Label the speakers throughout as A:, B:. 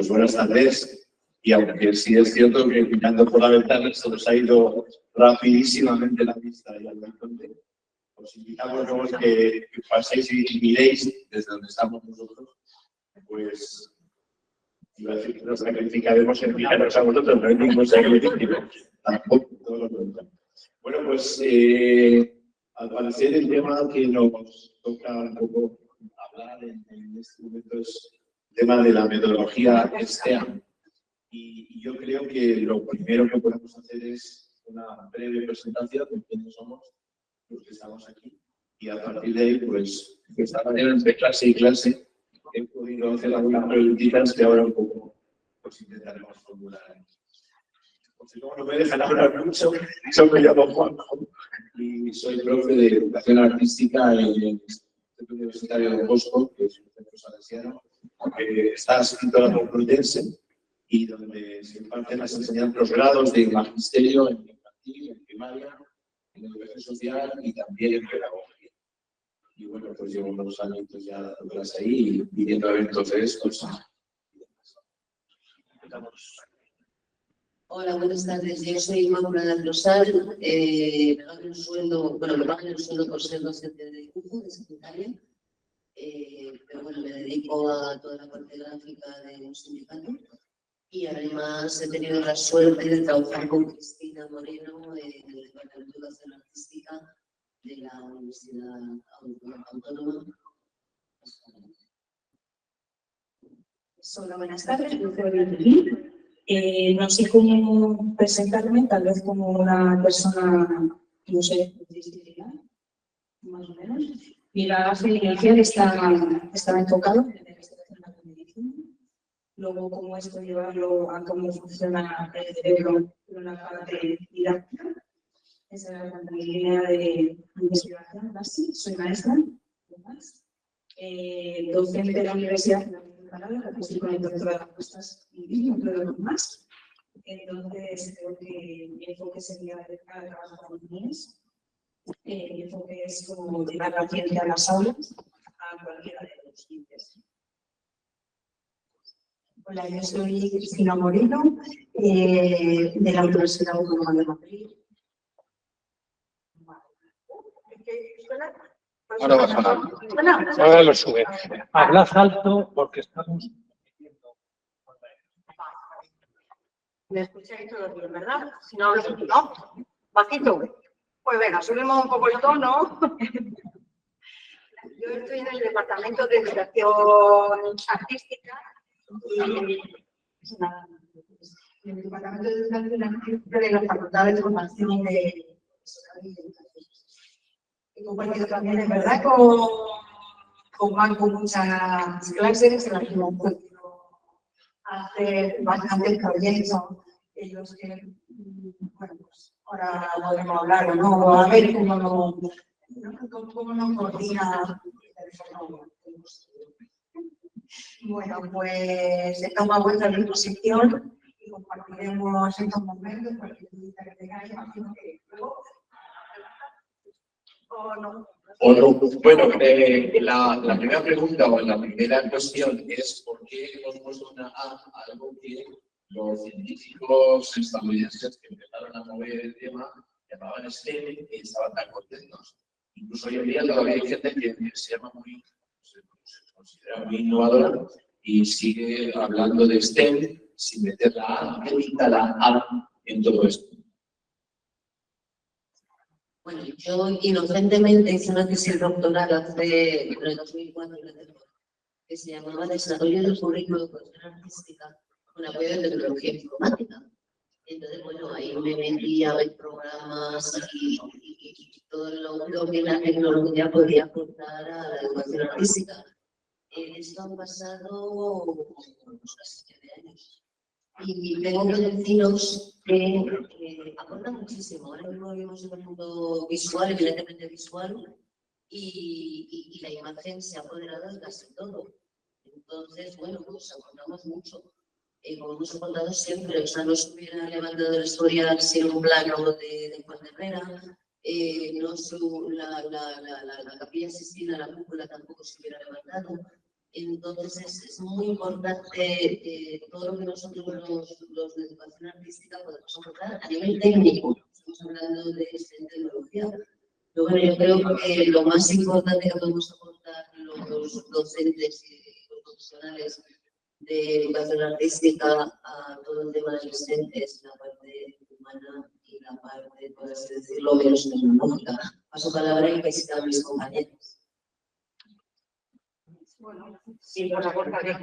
A: pues buenas tardes. Y aunque sí es cierto que mirando por la ventana se nos ha ido rapidísimamente la vista y al horizonte, os invitamos luego que paséis y miréis desde donde estamos nosotros, pues iba a decir que nos sacrificaremos en fijaros a vosotros, no hay ningún sacrificio, tampoco, todo lo contrario. Bueno, pues al parecer el tema que nos toca un poco hablar en este momento es el tema de la metodología STEAM. Y yo creo que lo primero que podemos hacer es una breve presentación de quiénes somos los que estamos aquí. Y a partir de ahí, pues, de esta manera, entre clase y clase, he podido hacer algunas preguntitas que ahora un poco pues intentaremos formular. Pues, si no me dejan hablar mucho, yo me llamo Juanjo y soy profe de Educación Artística en el Instituto Universitario de Bosco, que es un centro salesiano, que está adscrito a la Complutense y donde se imparten las enseñanzas, los grados de magisterio en infantil, en primaria, en educación social y también en pedagogía. Y bueno, pues llevo unos años ya dando clases ahí y viendo eventos de estos.
B: Hola, buenas tardes. Yo soy Inmaculada Rosal. Me pagan un sueldo, bueno, me pagan el sueldo por ser docente de dibujo, de secretaria. Pero bueno, me dedico a toda la parte gráfica de un sindicato. Y además he tenido la suerte de trabajar con Cristina Moreno en el Departamento de Educación Artística de la Universidad Autónoma.
C: Hola, buenas tardes. Yo soy Vicky. No sé cómo presentarme, tal vez como una persona, no sé, disciplinar, más o menos. Mi bagaje inicial estaba enfocado en la investigación de la medicina. Luego, cómo esto llevarlo a cómo funciona el cerebro en una parte didáctica. Esa era mi línea de investigación base. Soy maestra, además. Docente de la Universidad de Canadá, que estoy con el doctorado en costas y otro más. Entonces, creo que mi enfoque sería dedicar a trabajar con niños. Mi enfoque es como llevar la ciencia a las aulas, a cualquiera de los límites.
D: Hola, yo soy Cristina Moreno, de la Universidad Autónoma de Madrid.
E: Ahora va a sonar. Ahora lo sube. Hablad alto porque estamos...
D: ¿Me escucháis todos bien, verdad? Si no hablo mucho, ¿no? Bajito. Pues venga, subimos un poco el tono. Yo estoy en el Departamento de Educación Artística y en el Departamento de Educación Artística de la Facultad de Formación de He compartido también, en verdad, con Marco muchas clases en las que hemos podido hacer bastantes proyectos en los que, bueno, pues ahora podemos hablar o no, a ver cómo nos coordina. Bueno, pues estamos a vuestra disposición y compartiremos estos momentos, cualquier duda que tengáis, imagino que luego... ¿O no?
A: Bueno, la primera pregunta o la primera cuestión es ¿por qué hemos puesto una A a algo que los científicos estadounidenses que empezaron a mover el tema llamaban STEM y estaban tan contentos? Incluso hoy en día todavía hay gente que se llama se considera muy innovadora y sigue hablando de STEM sin meter la A, evita la A en todo esto.
B: Bueno, yo inocentemente hice una tesis doctoral hace, en el 2004, que se llamaba Desarrollo del currículo de educación artística con apoyo de tecnología informática. Entonces, bueno, ahí me metí a ver programas y todo lo que la tecnología podía aportar a la educación artística. Esto ha pasado casi 7 años. Y tengo que deciros que aporta muchísimo. Ahora mismo vivimos en un mundo visual, evidentemente visual, y la imagen se ha apoderado de casi todo. Entonces, bueno, pues aportamos mucho. Como hemos aportado siempre, o sea, no se hubiera levantado la historia sin un plano de Juan de Herrera, no la Capilla Sistina, la cúpula tampoco se hubiera levantado. Entonces es muy importante todo lo que nosotros los de educación artística podemos aportar a nivel técnico. Estamos hablando de tecnología. Pero bueno, yo creo que lo más importante que podemos aportar los docentes y los profesionales de educación artística a todo el tema del docente es la parte humana y la parte, por así decirlo, menos tecnológica. Paso palabra y que a mis compañeros.
D: Bueno, sí, pues aportaré.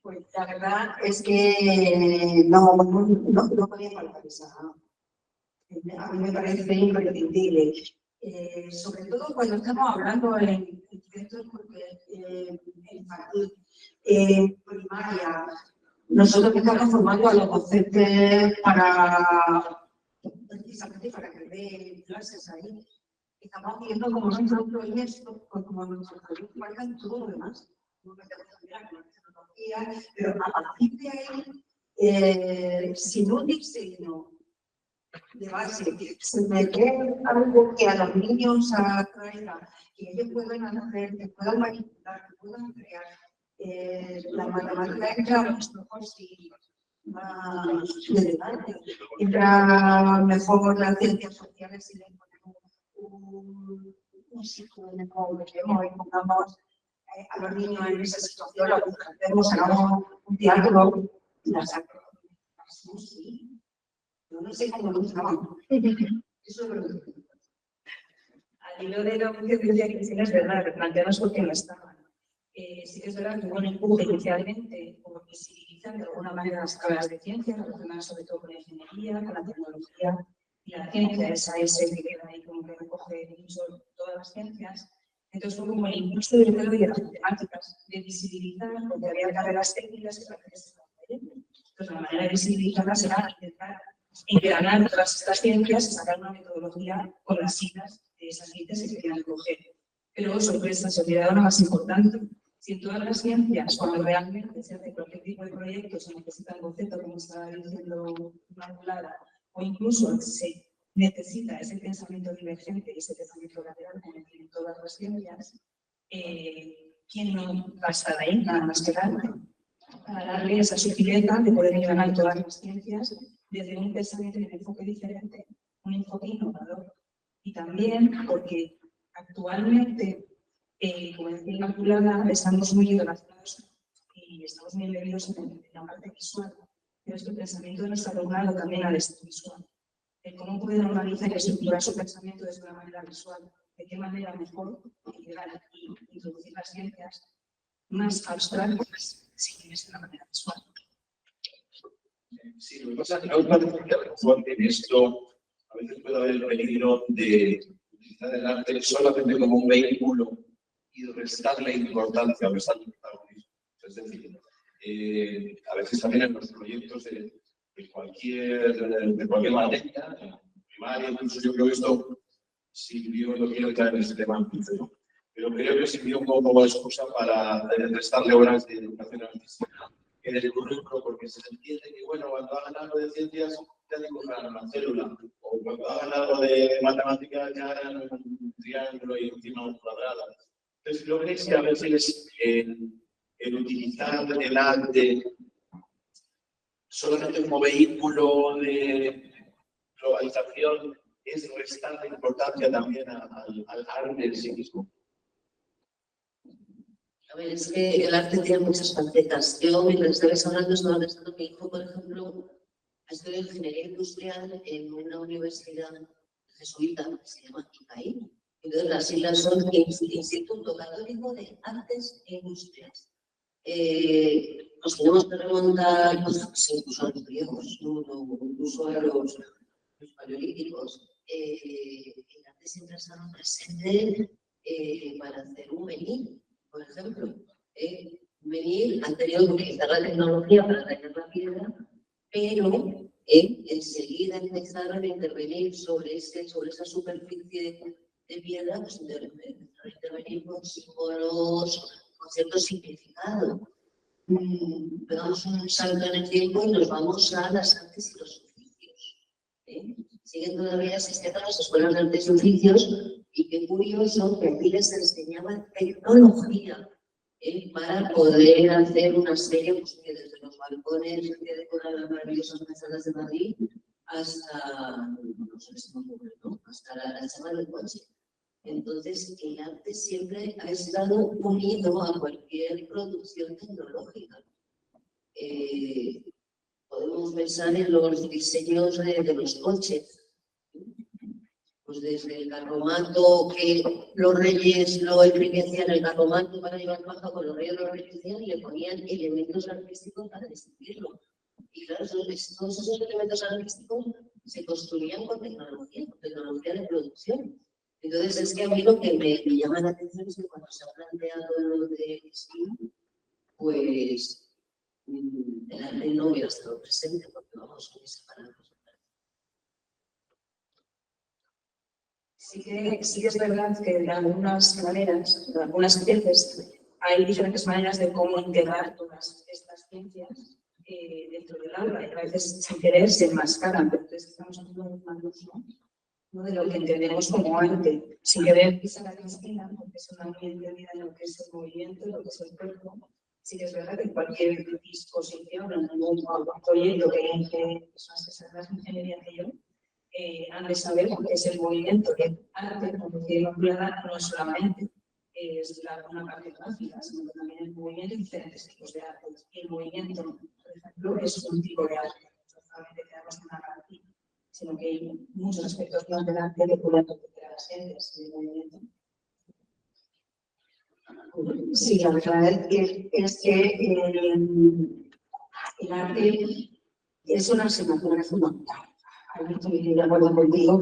D: Pues la verdad es que no podía faltar esa. A mí me parece imprescindible. Sobre todo cuando estamos hablando en centros infantil, primaria. Nosotros estamos formando a los docentes precisamente para que den clases ahí. Estamos viendo como nuestros proyectos, como nuestros proyectos marcan todo lo demás. No me tengo que mirar con la tecnología, pero a partir de ahí, sin un diseño de base, se meter algo que a los niños atraiga, que ellos puedan hacer, que puedan manipular, que puedan crear. La matemática entra mejor si más de debate, entra mejor las ciencias sociales si le ponemos un psicólogo, y pongamos a los niños en esa situación, lo buscamos, hagamos un teatro, las sí. Yo no sé cómo lo usaban. Eso es lo que...
C: Al hilo de lo que decía Cristina, es verdad, replantearnos por qué no estaban. Sí que es verdad que hubo un empuje inicialmente por visibilizar de alguna manera las carreras de ciencia, relacionadas sobre todo con la ingeniería, con la tecnología y la ciencia, esa es el que queda ahí como que recoge mucho todas las ciencias. Entonces fue como el impulso del creo de las matemáticas, de visibilizar, porque había carreras técnicas que parece que se estaban cayendo. Entonces la manera de visibilizarlas era intentar engranar todas estas ciencias y sacar una metodología con las siglas de esas ciencias que se querían recoger. Pero, sorpresa, se olvidaba lo más importante. Si en todas las ciencias, cuando realmente se hace cualquier tipo de proyecto, se necesita el concepto, como estaba diciendo Inmaculada, o incluso se necesita ese pensamiento divergente y ese pensamiento lateral como en todas las ciencias, ¿quién no va a estar ahí? Nada más que arte. Para darle esa sutileza de poder engranar todas las ciencias desde un pensamiento y un enfoque diferente, un enfoque innovador. Y también porque actualmente, como decía Inmaculada, estamos muy relacionados y estamos muy embebidos en la parte visual. Pero este pensamiento de nuestro alumnado también al este visual. De cómo pueden organizar y estructurar su pensamiento desde una manera visual. De qué manera mejor llegar y introducir las ciencias más abstractas sin esa manera visual.
A: Sí, lo que pasa es que no parece que a lo mejor en esto a veces puede haber el peligro de utilizar el arte solamente como un vehículo y restarle importancia o restarle protagonismo. Es decir, a veces también en los proyectos de cualquier materia, primaria, incluso yo creo que esto sirvió, no quiero entrar en ese tema, pero creo que sirvió un poco como excusa para restarle horas de educación artística en el currículo, porque se entiende que, bueno, cuando hagan algo de ciencias, ya dibujan una célula, o cuando hagan algo de matemáticas, ya harán un triángulo y encima un cuadrado. Entonces, creo que a veces el utilizar el arte solamente como vehículo de globalización es restar importancia también al arte en sí mismo.
B: A ver, es que el arte tiene muchas facetas. Yo, mientras estabais hablando, estaba pensando que mi hijo, por ejemplo, ha estudiado ingeniería industrial en una universidad jesuita que se llama ICAI. Entonces, las siglas son Instituto Católico de Artes e Industrias. Nos tenemos que remontar, pues, incluso a los griegos, incluso a los paleolíticos. El arte siempre ha estado presente para hacer un menú. Por ejemplo, venir han tenido que utilizar la tecnología para tallar la piedra, pero enseguida empezaron a intervenir sobre esa superficie de piedra, pues intervenir con símbolos, con cierto significado. Pegamos un salto en el tiempo y nos vamos a las artes y los oficios. Siguen todavía existiendo las escuelas de artes y oficios, y qué curioso que aquí les enseñaban tecnología, para poder hacer una serie, pues, que desde los balcones que decoran las maravillosas fachadas de Madrid hasta, no sé si me ocurre, ¿no? Hasta la chapa del coche. Entonces, el arte siempre ha estado unido a cualquier producción tecnológica. Podemos pensar en los diseños de los coches. Pues desde el carromato, que los reyes lo enriquecían, el carromato para llevar baja, con los reyes lo enriquecían y le ponían elementos artísticos para distinguirlo. Y claro, todos esos elementos artísticos se construían con tecnología de producción. Entonces, es que a mí lo que me llama la atención es que cuando se ha planteado lo de STEAM, pues el arte no hubiera estado presente, porque vamos muy separados.
C: Sí que es verdad que de algunas maneras, de algunas veces, hay diferentes maneras de cómo integrar todas estas ciencias dentro del aula, y a veces sin querer se enmascaran, pero entonces estamos haciendo un mal uso, ¿no?, de lo que entendemos como arte, sin querer pisar a Cristina, porque es una muy entendida en lo que es el movimiento, en lo que es el cuerpo. Sí que es verdad que cualquier disposición, en algún proyecto que personas que saben más ingeniería que yo, han de saber que es el movimiento, que arte, como decía Inmaculada, no es solamente una parte gráfica, sino que también el movimiento, diferentes tipos de arte. El movimiento, por ejemplo, es un tipo de arte, no solamente quedamos en una garantía, sino que hay muchos aspectos más del arte que pueden recuperar a las gentes del movimiento.
D: Sí, la verdad es que el arte es una asignatura fundamental. Estoy de acuerdo contigo,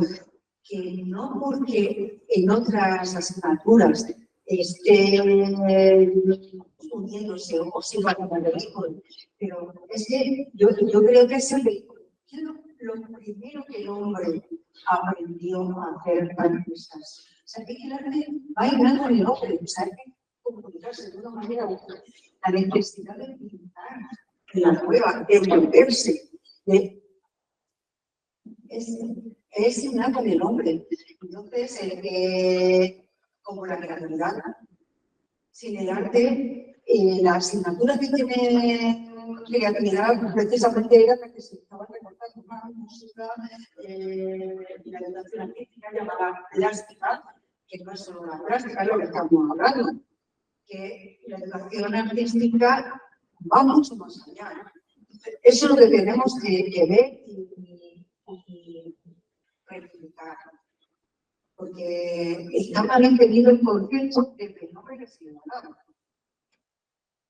D: que no porque en otras asignaturas esté uniéndose o sirva como el vehículo, pero es que yo creo que es el vehículo. Lo primero que el hombre aprendió a hacer artistas. O sea, que el arte va hilando en el hombre, o sea, que comunicarse de una manera u otra. La necesidad de pintar, de la prueba, de envolverse, es innato en el hombre. Entonces, como la creatividad, sin el arte, la asignatura que tiene creatividad precisamente era que se estaba recortando una música y la educación artística llamada plástica, que no es solo la plástica, lo que estamos hablando, que la educación artística va mucho más allá. Eso es lo que tenemos que ver y replicar, porque está mal entendido el concepto de que no recibo nada.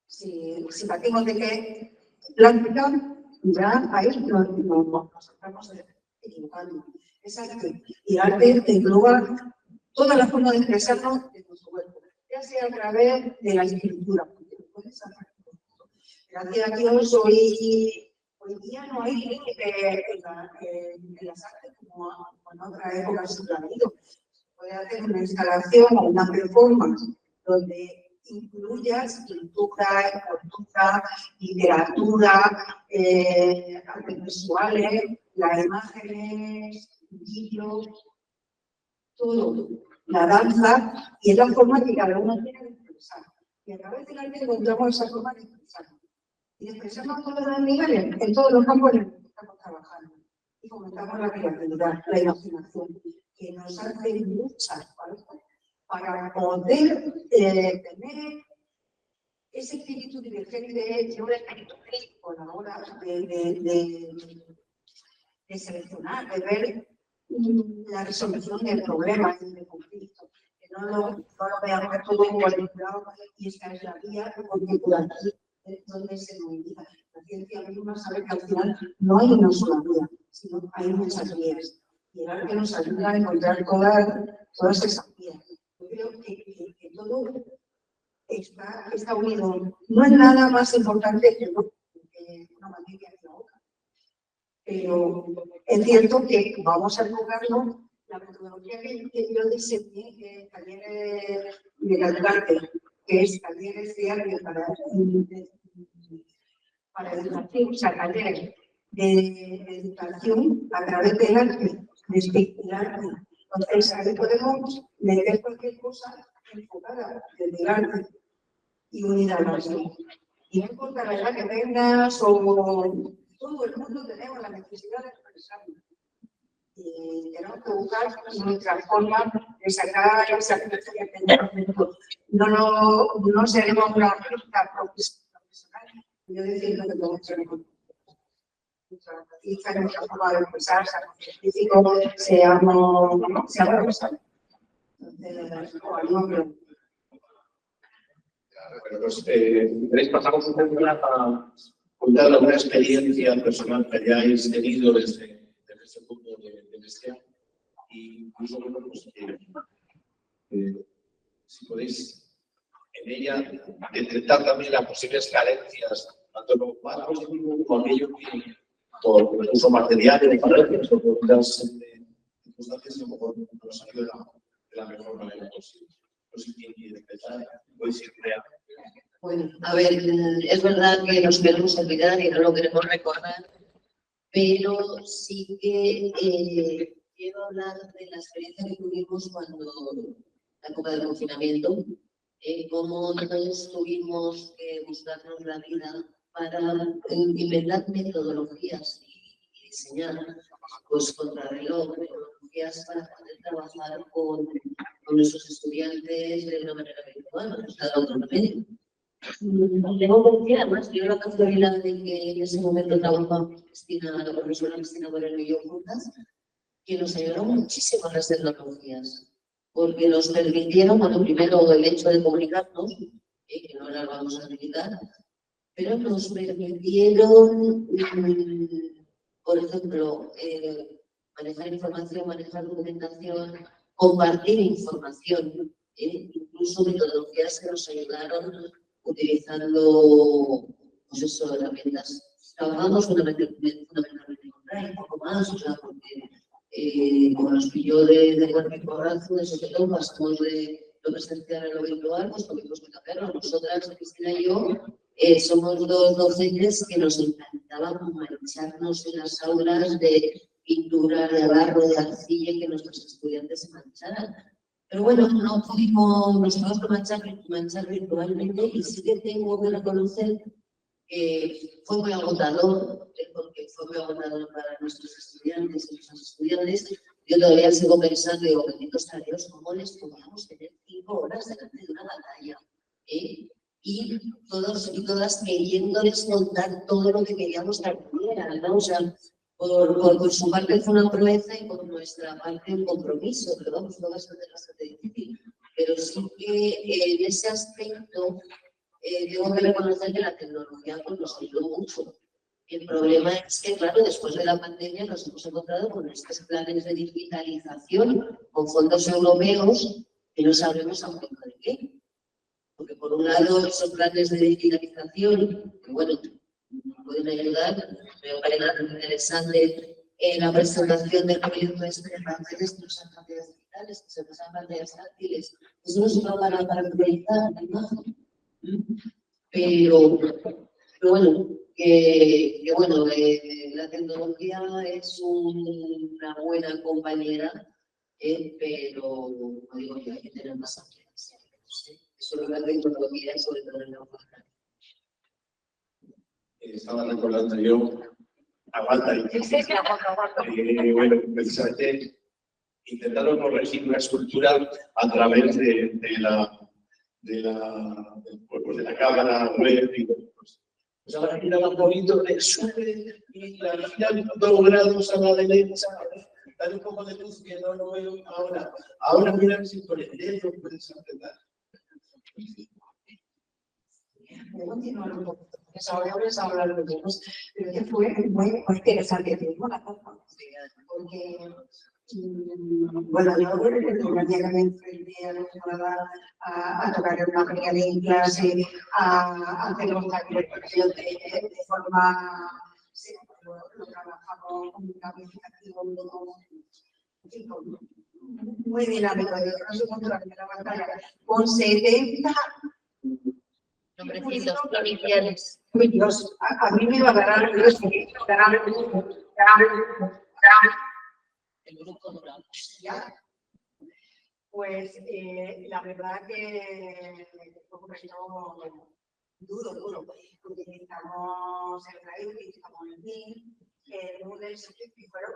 D: Si partimos de que plástica, ya ahí nos estamos equivocando. Exacto. Y el arte engloba toda la forma de expresarnos de nuestro cuerpo, ya sea a través de la escritura. Gracias a Dios, hoy día no hay límite en las artes como en otras épocas se ha habido. Puede hacer una instalación o una performance donde incluyas pintura, escultura, literatura, artes visuales, las imágenes, vídeos, todo, la danza, y es la forma que cada uno tiene de expresar. Y a través del arte encontramos esa forma de expresar. Y expresamos todos los niveles, en todos los campos en los que estamos trabajando. Y fomentamos la creatividad, la imaginación, que nos hace muchas faltas para poder tener ese espíritu divergente, un espíritu crítico a la hora de seleccionar, de ver la resolución del problema y del conflicto. Que no lo veamos todo cuadriculado y esta es la vía, porque por aquí es donde se moviliza. La ciencia misma sabe que al final no hay una sola vía, sino hay muchas vías. Y el arte nos ayuda a encontrar todas esas vías. Yo creo que todo está unido. No es nada más importante que una materia que la otra. Pero es cierto que vamos a enfocarnos la metodología que yo diseñé, que es talleres de arte, que es talleres de arte para educación, o sea, talleres de educación a través del arte, de especular. Entonces, ahí podemos meter cualquier cosa enfocada desde el arte. y unir a los dos. Y no importa la edad que tengas o todo el mundo tenemos la necesidad de expresarnos. Y tenemos que buscar nuestra forma de sacar esa expresión que tenemos. No seremos una artista profesional. Yo decía que todos tenemos nuestra forma de expresar, seamos científicos, seamos profesionales. Entonces,
A: Bueno, pues, ¿queréis pasamos un poco a contar alguna experiencia personal que hayáis tenido desde ese punto de gestión? Y incluso, bueno, pues, si podéis en ella detectar también las posibles carencias, tanto en los barcos como aquellos que por uso material de falencias o por otras circunstancias a lo mejor no nos han ido de la mejor manera posible. No sé quién quiere empezar, podéis ir creando.
B: Bueno, a ver, es verdad que nos queremos olvidar y no lo queremos recordar, pero sí que quiero hablar de la experiencia que tuvimos cuando la época del confinamiento, cómo todos tuvimos que buscarnos la vida para inventar metodologías y diseñar, pues contrarreloj, metodologías para poder trabajar con nuestros estudiantes de una manera virtual, cada otro medio. Tengo que decir, además, yo la casualidad de que en ese momento trabajaba la profesora Cristina Moreno y yo juntas, que nos ayudaron muchísimo a las tecnologías, porque nos permitieron, bueno, primero el hecho de comunicarnos, que no las vamos a limitar, pero nos permitieron, por ejemplo, manejar información, manejar documentación, compartir información, incluso metodologías que nos ayudaron utilizando, pues eso, herramientas. Trabajamos fundamentalmente con Drive, un poco más, o sea, porque como nos pilló de cuerpo y corazón, de sobre todo pasamos de lo presencial a lo virtual, pues tuvimos que cambiarlo. Nosotras, Cristina y yo, somos dos docentes que nos encantaba mancharnos en las aulas de pintura, de barro, de arcilla, y que nuestros estudiantes se mancharan. Pero bueno, no pudimos, nos tuvimos que manchar virtualmente, y sí que tengo que reconocer que fue muy agotador, porque fue muy agotador para nuestros estudiantes y nuestros estudiantes. Yo todavía sigo pensando, digo, benditos a Dios, ¿cómo les podíamos tener 5 horas delante de una batalla? Y todos y todas queriéndoles contar todo lo que queríamos que aprendieran, ¿no? O sea, por su parte fue una proeza y por nuestra parte un compromiso, pero vamos, fue bastante difícil. Pero sí que en ese aspecto tengo que reconocer que la tecnología pues, nos ayudó mucho. El problema es que, claro, después de la pandemia nos hemos encontrado con estos planes de digitalización con fondos europeos que no sabemos aún de qué. Porque por un lado esos planes de digitalización, que bueno, pueden ayudar, veo que era muy interesante la presentación del proyecto de pantallas que usan pantallas digitales, que se usan pantallas táctiles. Eso no sirve para proyectar la imagen. Pero bueno, bueno, la tecnología es una buena compañera, pero como digo yo, hay que tener más amplias. Sobre la tecnología y sobre todo en la humanidad.
A: Estaba recordando yo a Walter bueno, precisamente intentaron corregir una escultura a través de la cámara web y pues ahora queda más bonito, le sube y la gira 2 grados a la derecha, da un poco de luz que no lo veo ahora. Ahora mira si por el dedo puedes apretar.
D: Voy a continuar un poco, porque ahora vamos a hablar de los pero que fue muy interesante, porque, bueno, yo el día que me enfrenté a tocar una maquinaria en clase, a hacer los sacrificios de forma, lo trabajamos con una aplicación muy dinámico, yo no sé cuánto la primera pantalla, con 70
B: nombrecitos provinciales.
D: Dios, a mí me va a ganar el
B: El grupo dorado.
D: ¿Ya? Pues la verdad que fue un reto duro. Utilizamos el Drive, utilizamos el Meet, el Moodle, y fueron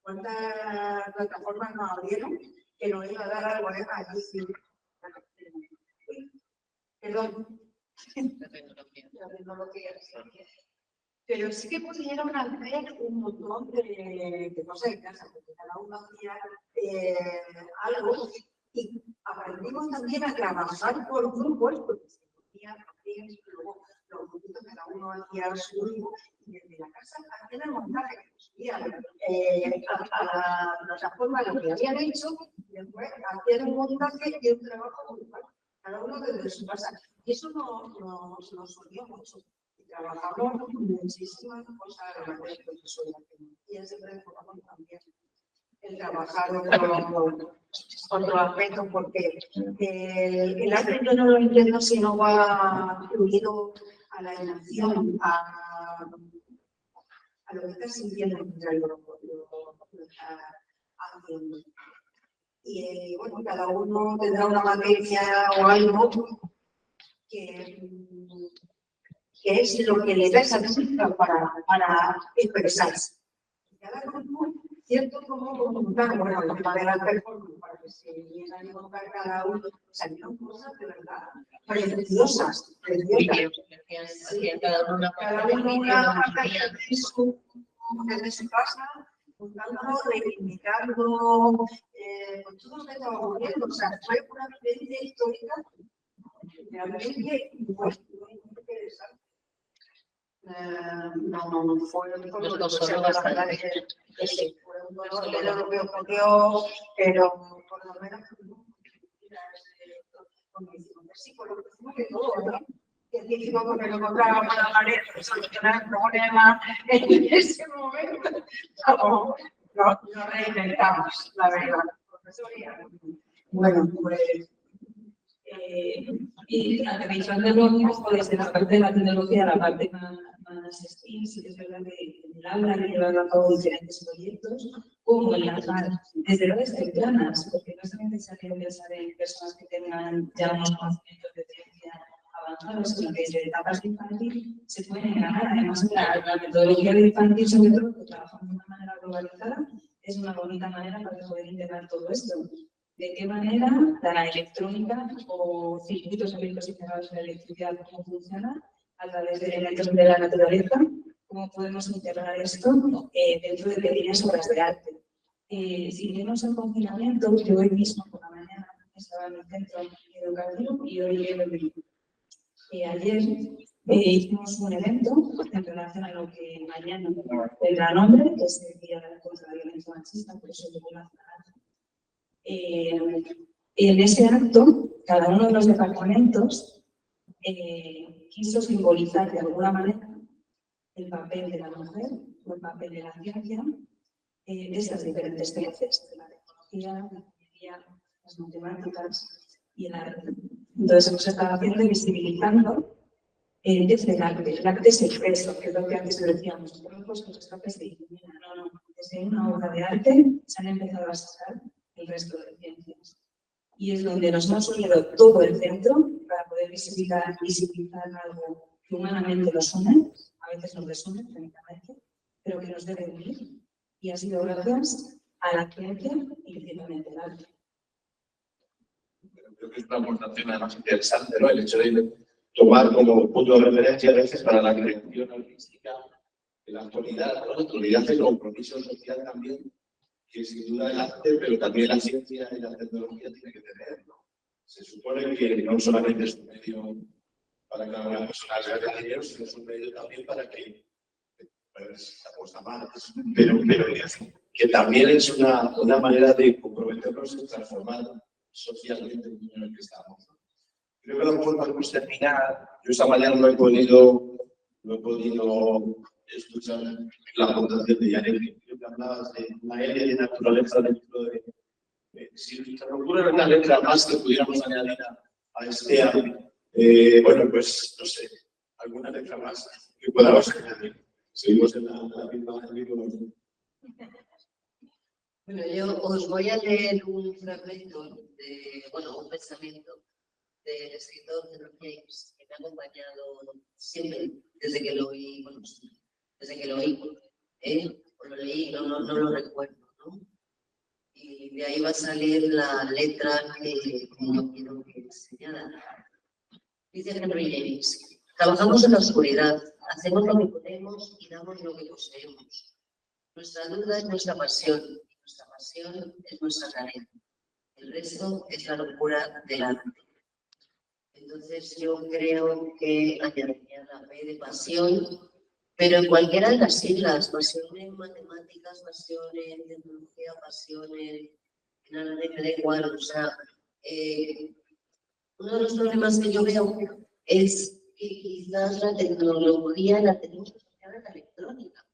D: cuántas plataformas nos abrieron que nos iba a dar algo allí. Perdón. La tecnología. Pero sí que pudieron hacer un montón de cosas en casa, porque cada uno hacía algo y aprendimos también a trabajar por grupos, porque se podía hacer y luego los grupitos cada uno hacía su grupo y desde la casa hacían el montaje que subían a la plataforma lo que habían hecho y después hacían un montaje y un trabajo grupal, cada uno desde su casa. Y eso nos unió mucho. Trabajamos muchísimas cosas a la vez y siempre enfocamos también en trabajar otro aspecto, porque el arte yo no lo entiendo si no va fluido a la emoción, a lo que está sintiendo mientras lo está haciendo. Y bueno, cada uno tendrá una materia o algo que es lo que le da esa técnica para expresarse. Cada grupo, cierto como contar, bueno, la manera de performance, para que se llegan a contar cada uno, salieron cosas de verdad preciosas. Cada uno una parte desde su casa, juntándolo, reivindicando, con todo lo que estaba ocurriendo. O sea, fue una vivencia histórica realmente muy interesante. No fue lo que ocurrió, pero por lo menos sí, por lo que hicimos de todo, ¿no? Científico porque no encontrábamos la manera de solucionar el problema en ese momento. Lo reinventamos, la verdad. Bueno, pues
C: y aterrizando un poco desde la parte de la tecnología a la parte más STEAM, sí que es verdad que en el aula hay que llevar a cabo diferentes proyectos, como enlazar desde redes tempranas, porque no es necesario pensar en personas que tengan ya unos conocimientos de ciencia avanzados, sino que desde etapas de infantil se pueden enganar. Además, la metodología de infantil, sobre todo, que trabajamos de una manera globalizada, es una bonita manera para poder integrar todo esto. ¿De qué manera la electrónica o circuitos abiertos y cerrados de la electricidad, cómo funciona a través de elementos de la naturaleza? ¿Cómo podemos integrar esto dentro de pequeñas obras de arte? Si vemos el confinamiento, yo hoy mismo por la mañana estaba en el centro educativo y hoy ayer hicimos un evento en relación a lo que mañana tendrá nombre, que es el Día contra la Violencia Machista, por eso yo voy a en ese acto, cada uno de los departamentos quiso simbolizar de alguna manera el papel de la mujer o el papel de la ciencia de estas diferentes ciencias, de la tecnología, la ingeniería, las matemáticas y el arte. Entonces hemos estado haciendo y visibilizando desde el arte es expreso, que es lo que antes decíamos, los que se ilumina, no, desde una obra de arte se han empezado a sacar el resto de ciencias. Y es donde nos hemos unido todo el centro para poder visibilizar algo que humanamente nos une, a veces nos desune, técnicamente, pero que nos debe unir. Y ha sido gracias a la ciencia y principalmente al arte.
A: Creo que es una aportación además interesante, ¿no? El hecho de tomar como punto de referencia a veces para la creación artística de la actualidad, ¿no? La actualidad es el compromiso social también, que sin duda el arte, pero también la ciencia y la tecnología tiene que tener, ¿no? Se supone que no solamente es un medio para que una persona gane dinero, sino es un medio también para que estamos amados, pero que también es una manera de comprometernos y transformar socialmente el mundo en el que estamos. Creo que a lo mejor podemos terminar. Yo esta mañana no he podido escuchar la aportación de Janet. Creo que hablabas de una área de naturaleza dentro de... si te ocurre una letra más que pudiéramos añadir a este área, bueno, pues no sé, alguna letra más que podamos añadir. Seguimos en la misma.
B: Bueno, yo os voy a leer un fragmento un pensamiento del escritor Henry James, que me ha acompañado siempre desde que lo oí, o lo leí, no lo recuerdo, ¿no? Y de ahí va a salir la letra que yo quiero que señala. Dice Henry James: trabajamos en la oscuridad, hacemos lo que podemos y damos lo que poseemos. Nuestra duda es nuestra pasión, y nuestra pasión es nuestra carencia. El resto es la locura del arte. Entonces yo creo que añadiría la P de pasión, pero en cualquiera de las siglas: pasión en matemáticas, pasión en tecnología, pasión en arte, me da igual. O sea, uno de los problemas que yo veo es que quizás la tecnología la tenemos asociada a la electrónica,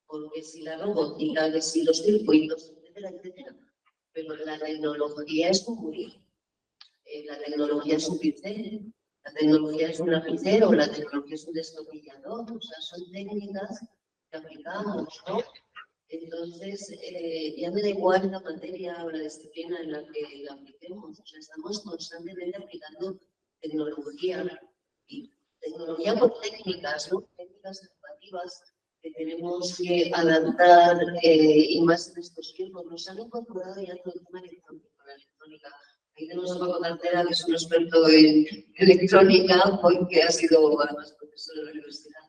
B: porque si la robótica, que si los circuitos, etcétera, etcétera, pero la tecnología es un morir. La tecnología es un pincel, la tecnología es un lapicero, la tecnología es un destornillador, o sea, son técnicas que aplicamos, ¿no? Entonces, ya me da igual la materia o la disciplina en la que la apliquemos, o sea, estamos constantemente aplicando tecnología, y tecnología por técnicas, ¿no? Técnicas educativas que tenemos que adaptar, y más en estos tiempos. Nos han incorporado ya todo el tema electrónico, la electrónica. Ahí tenemos a Paco Cartera, que es un experto en electrónica, porque ha sido además profesor de la Universidad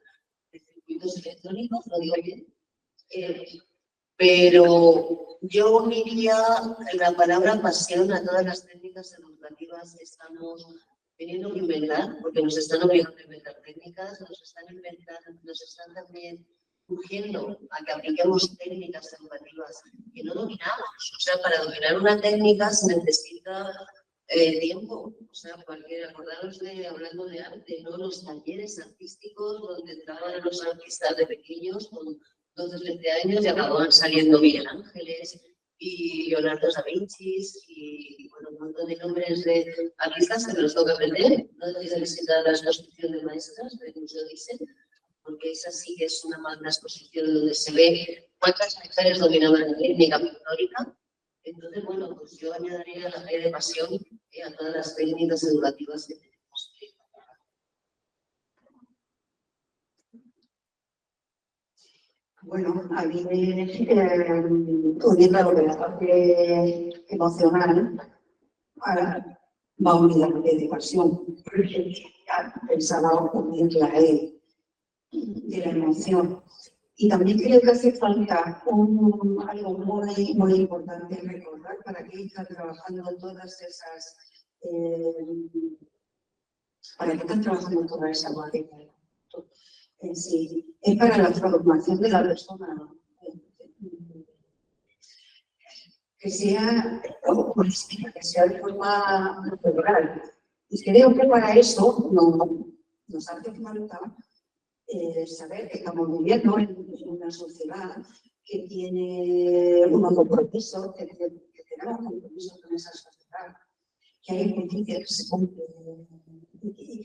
B: de Circuitos Electrónicos, lo digo bien. Pero yo uniría la palabra pasión a todas las técnicas educativas que estamos teniendo que inventar, porque nos están obligando a inventar técnicas, nos están también urgiendo a que apliquemos técnicas educativas que no dominamos. O sea, para dominar una técnica se necesita tiempo. O sea, acordaros de, hablando de arte, ¿no? Los talleres artísticos donde entraban los artistas de pequeños con 12, 13 años y acababan saliendo Miguel Ángeles y Leonardo da Vinci y bueno, un montón de nombres de artistas que nos toca aprender. No debéis de visitar la exposición de maestras del Museo Thyssen, porque esa sí que es una magna exposición donde se ve cuántas mujeres dominaban la técnica pictórica. Entonces, bueno, pues yo añadiría la P de pasión a todas las técnicas educativas que tenemos.
D: Bueno, a mí uniendo lo de la parte emocional, ahora va a unir la P de pasión, porque pensaba unir la E de la emoción. Y también creo que hace falta algo muy importante recordar para que están trabajando todas esas, materia. Sí, es para la formación de la persona, que sea de forma natural. Y creo que para eso nos hace falta saber que estamos viviendo en una sociedad que tiene unos compromisos, que tenemos compromisos con esa sociedad, que hay justicia que se cumple y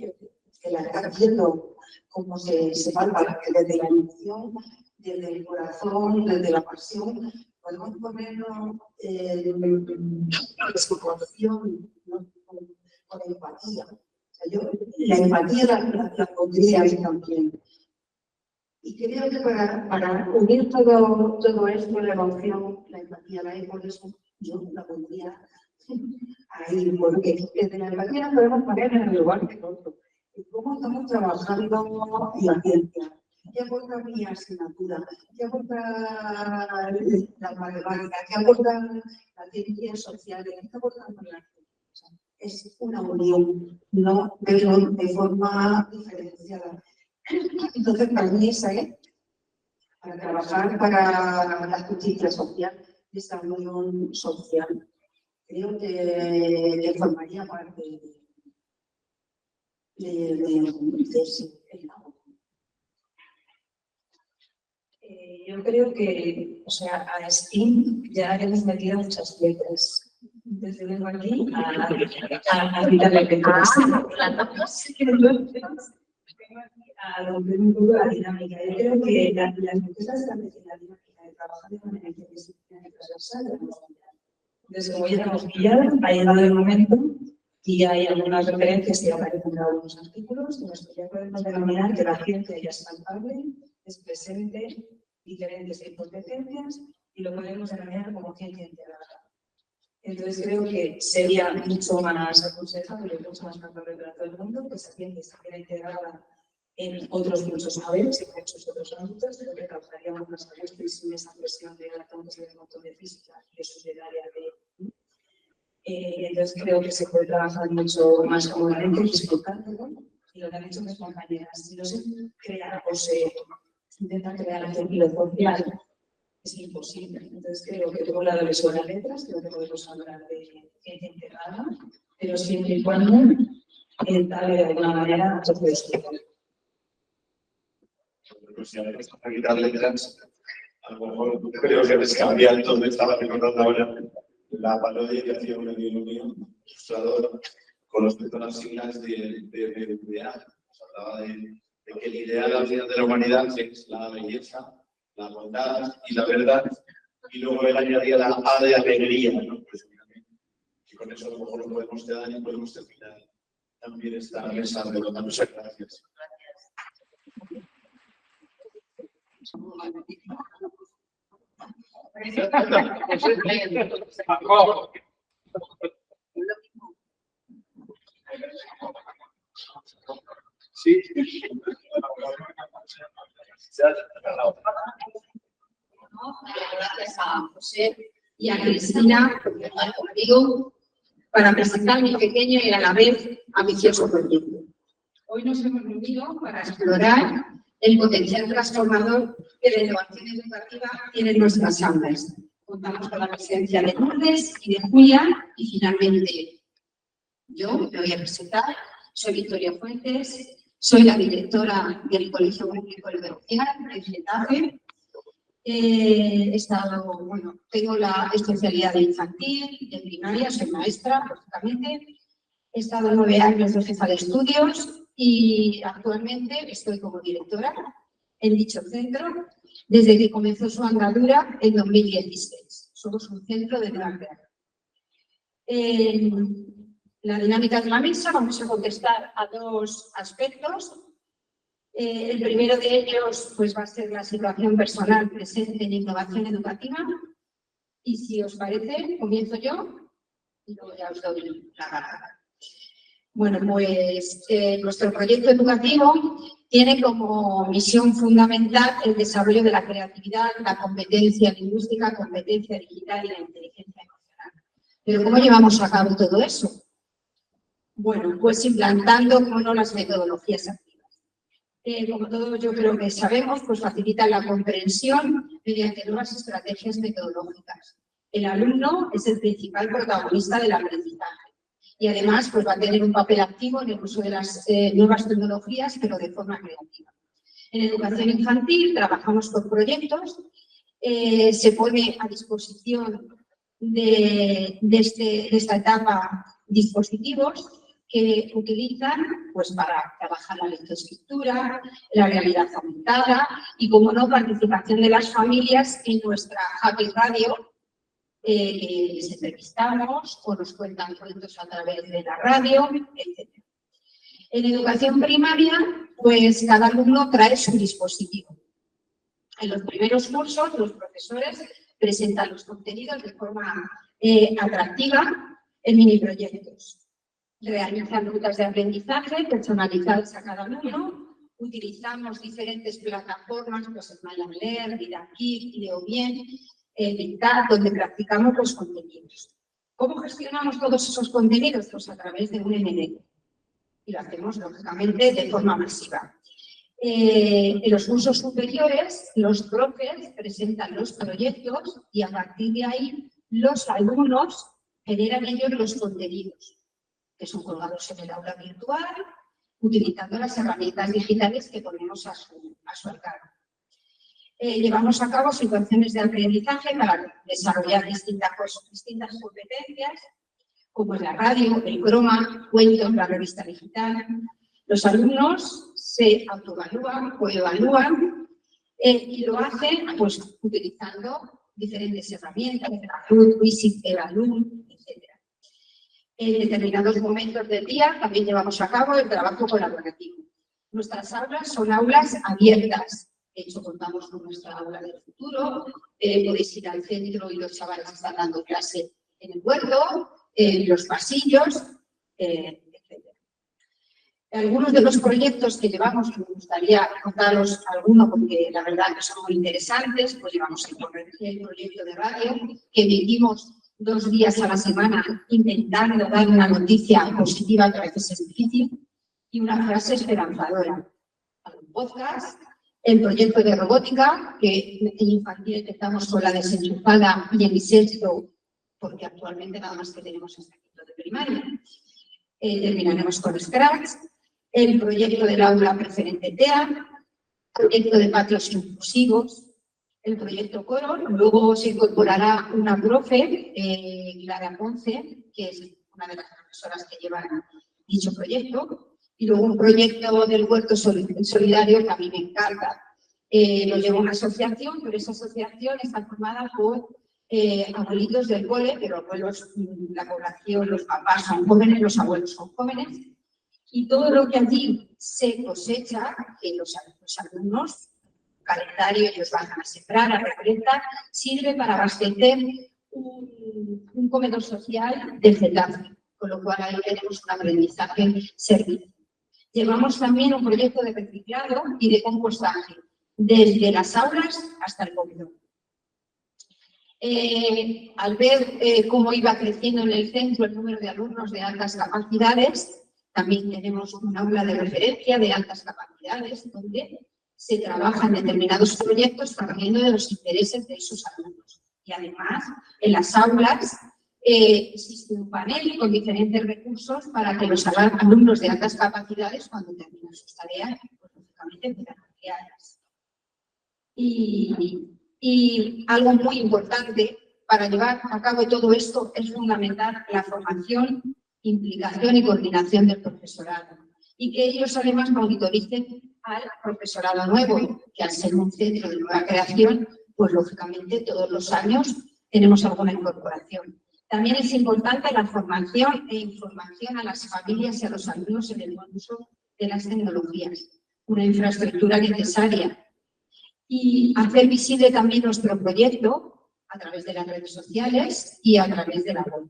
D: que la está viendo cómo se palpa desde la emoción, desde el corazón, desde la pasión. Podemos ponernos en situación, ¿no? con empatía. O sea, yo la empatía la pondría ahí también. Y creo que para unir todo esto, la emoción, la empatía, por eso yo la pondría ahí, porque desde la empatía nos podemos poner en el lugar del otro. Y cómo estamos trabajando en la ciencia. ¿Qué aporta mi asignatura? ¿Qué aporta la matemática? ¿Qué aporta las ciencias sociales? ¿Qué aporta la arte? O sea, es una unión, no verlo de forma diferenciada. Entonces, para mí esa es, para trabajar para la justicia social, esa unión social, creo que formaría parte de ese trabajo.
C: Yo creo que, o sea, a STEAM ya hemos metido muchas letras. Desde vengo aquí a quitarle letras. a romper un poco la dinámica. Yo creo que las empresas establecen la dinámica de trabajar de manera interdisciplinar y transversal. Entonces, como ya hemos pillado, ha llegado el momento y hay algunas referencias que aparecen en algunos artículos en los que ya podemos denominar que la ciencia ya es palpable, es presente, diferentes competencias y lo podemos denominar como ciencia integrada. Entonces creo que sería mucho más aconsejable y mucho más palpable para todo el mundo que esa ciencia estuviera integrada en otros muchos saberes, en muchos otros ámbitos, creo que trabajaríamos más a gusto y sin esa presión de la campus del montón de física y eso del área de... entonces creo que se puede trabajar mucho más cómodamente disfrutándolo y lo que han hecho mis compañeras. Si no se crea o se intenta crear el tejido social, es imposible. Entonces creo que por un lado les sobran letras, creo que podemos hablar de ciencia integrada, pero siempre y cuando tal de alguna manera se puede explicar.
A: Pues si ahora a quitar letras, a lo mejor creo que les cambian todo. Estaba recordando ahora la parodia que hacía un amigo mío, ilustrador, con respecto a las siglas de ideal. Nos hablaba de que el ideal al final de la humanidad es la belleza, la bondad y la verdad, y luego él añadía la A de alegría, ¿no? Pues, y con eso a lo mejor lo podemos quedar y podemos terminar también esta mesa. De lo tanto, muchas gracias. Sí.
F: Gracias a José y a Cristina, conmigo, para presentar mi pequeño y a la vez ambicioso proyecto. Hoy nos hemos reunido para explorar el potencial transformador que la innovación educativa tiene en nuestras aulas. Contamos con la presencia de Lourdes y de Julia y finalmente yo me voy a presentar. Soy Victoria Fuentes, soy la directora del Colegio Público European de Getafe. Tengo la especialidad de infantil, de primaria, soy maestra, lógicamente. He estado 9 años de jefa de estudios y actualmente estoy como directora en dicho centro desde que comenzó su andadura en 2016. Somos un centro de gran creación. La dinámica de la mesa, vamos a contestar a 2 aspectos. El primero de ellos pues, va a ser la situación personal presente en innovación educativa. Y si os parece, comienzo yo y luego ya os doy la palabra. Bueno, pues nuestro proyecto educativo tiene como misión fundamental el desarrollo de la creatividad, la competencia lingüística, competencia digital y la inteligencia emocional. Pero ¿cómo llevamos a cabo todo eso? Bueno, pues implantando, como no, las metodologías activas. Como todos yo creo que sabemos, pues facilitan la comprensión mediante nuevas estrategias metodológicas. El alumno es el principal protagonista del aprendizaje y además pues, va a tener un papel activo en el uso de las nuevas tecnologías, pero de forma creativa. En educación infantil trabajamos por proyectos, se pone a disposición de esta etapa dispositivos que utilizan pues, para trabajar la lectoescritura, la realidad aumentada y, como no, participación de las familias en nuestra Happy Radio. Les entrevistamos o nos cuentan cuentos a través de la radio, etc. En educación primaria, pues cada alumno trae su dispositivo. En los primeros cursos, los profesores presentan los contenidos de forma atractiva en mini proyectos. Realizan rutas de aprendizaje personalizadas a cada alumno. Utilizamos diferentes plataformas, pues Learn, Didakik, IdeoBien, Dictat, donde practicamos los contenidos. ¿Cómo gestionamos todos esos contenidos? Pues a través de un MD. Y lo hacemos, lógicamente, de forma masiva. En los cursos superiores, los profes presentan los proyectos y a partir de ahí los alumnos generan ellos los contenidos, que son colgados en el aula virtual, utilizando las herramientas digitales que ponemos a su alcance. Llevamos a cabo situaciones de aprendizaje para desarrollar distintas competencias, como es la radio, el croma, cuentos, la revista digital. Los alumnos se autoevalúan o evalúan y lo hacen pues utilizando diferentes herramientas, Kahoot, Quizzit, Evalum, etc. En determinados momentos del día también llevamos a cabo el trabajo colaborativo. Nuestras aulas son aulas abiertas. De hecho, contamos con nuestra aula del futuro. Podéis ir al centro y los chavales están dando clase en el huerto, en los pasillos, etc. Algunos de los proyectos que llevamos, me gustaría contaros alguno porque la verdad que son muy interesantes, pues llevamos el proyecto de radio que emitimos 2 días a la semana intentando dar una noticia positiva que a veces es difícil y una frase esperanzadora. Un podcast, el proyecto de robótica que en infantil empezamos con la desenchufada y en sexto, porque actualmente nada más que tenemos hasta quinto de primaria. Terminaremos con Scratch, el proyecto del aula preferente TEA, proyecto de patios inclusivos, el proyecto Coro, luego se incorporará una profe, Clara Ponce, que es una de las profesoras que llevan dicho proyecto, y luego un proyecto del huerto solidario que a mí me encanta. Lo lleva una asociación, pero esa asociación está formada por abuelitos del cole, pero abuelos, la población, los papás son jóvenes, los abuelos son jóvenes, y todo lo que allí se cosecha, que los alumnos, calendario, ellos van a sembrar, a recolectar, sirve para abastecer un comedor social de Getafe, con lo cual ahí tenemos un aprendizaje servicio. Llevamos también un proyecto de reciclado y de compostaje, desde las aulas hasta el comedor. Al ver cómo iba creciendo en el centro el número de alumnos de altas capacidades, también tenemos un aula de referencia de altas capacidades, donde se trabajan determinados proyectos partiendo de los intereses de esos alumnos. Y además, en las aulas existe un panel con diferentes recursos para que los alumnos de altas capacidades, cuando terminan sus tareas, pues lógicamente puedan ampliarlas. Y algo muy importante para llevar a cabo todo esto es fundamental la formación, implicación y coordinación del profesorado. Y que ellos además monitoricen al profesorado nuevo, que al ser un centro de nueva creación, pues lógicamente todos los años tenemos alguna incorporación. También es importante la formación e información a las familias y a los alumnos en el buen uso de las tecnologías, una infraestructura necesaria. Y hacer visible también nuestro proyecto a través de las redes sociales y a través de la web.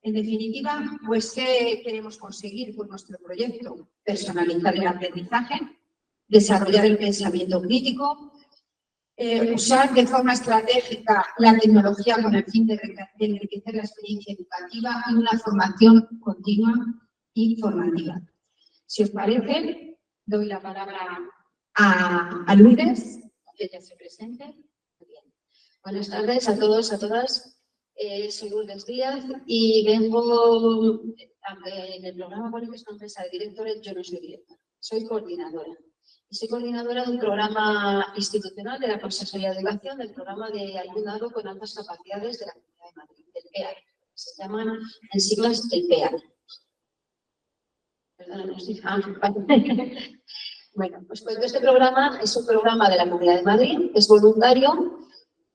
F: En definitiva, pues, ¿qué queremos conseguir con nuestro proyecto? Personalizar el aprendizaje, desarrollar el pensamiento crítico, usar de forma estratégica la tecnología con el fin de enriquecer la experiencia educativa y una formación continua y formativa. Si os parece, doy la palabra a Lourdes, que ella se presente. Bien. Buenas tardes a todos, a todas. Soy Lourdes Díaz y vengo, aunque en el programa pone que es una empresa de directores, yo no soy directora, soy coordinadora. Y soy coordinadora de un programa institucional de la Consejería de Educación, del programa de alumnado con altas capacidades de la Comunidad de Madrid, del PEA. Se llaman en siglas el PEA. Perdón, no estoy... Bueno, pues este programa es un programa de la Comunidad de Madrid, es voluntario.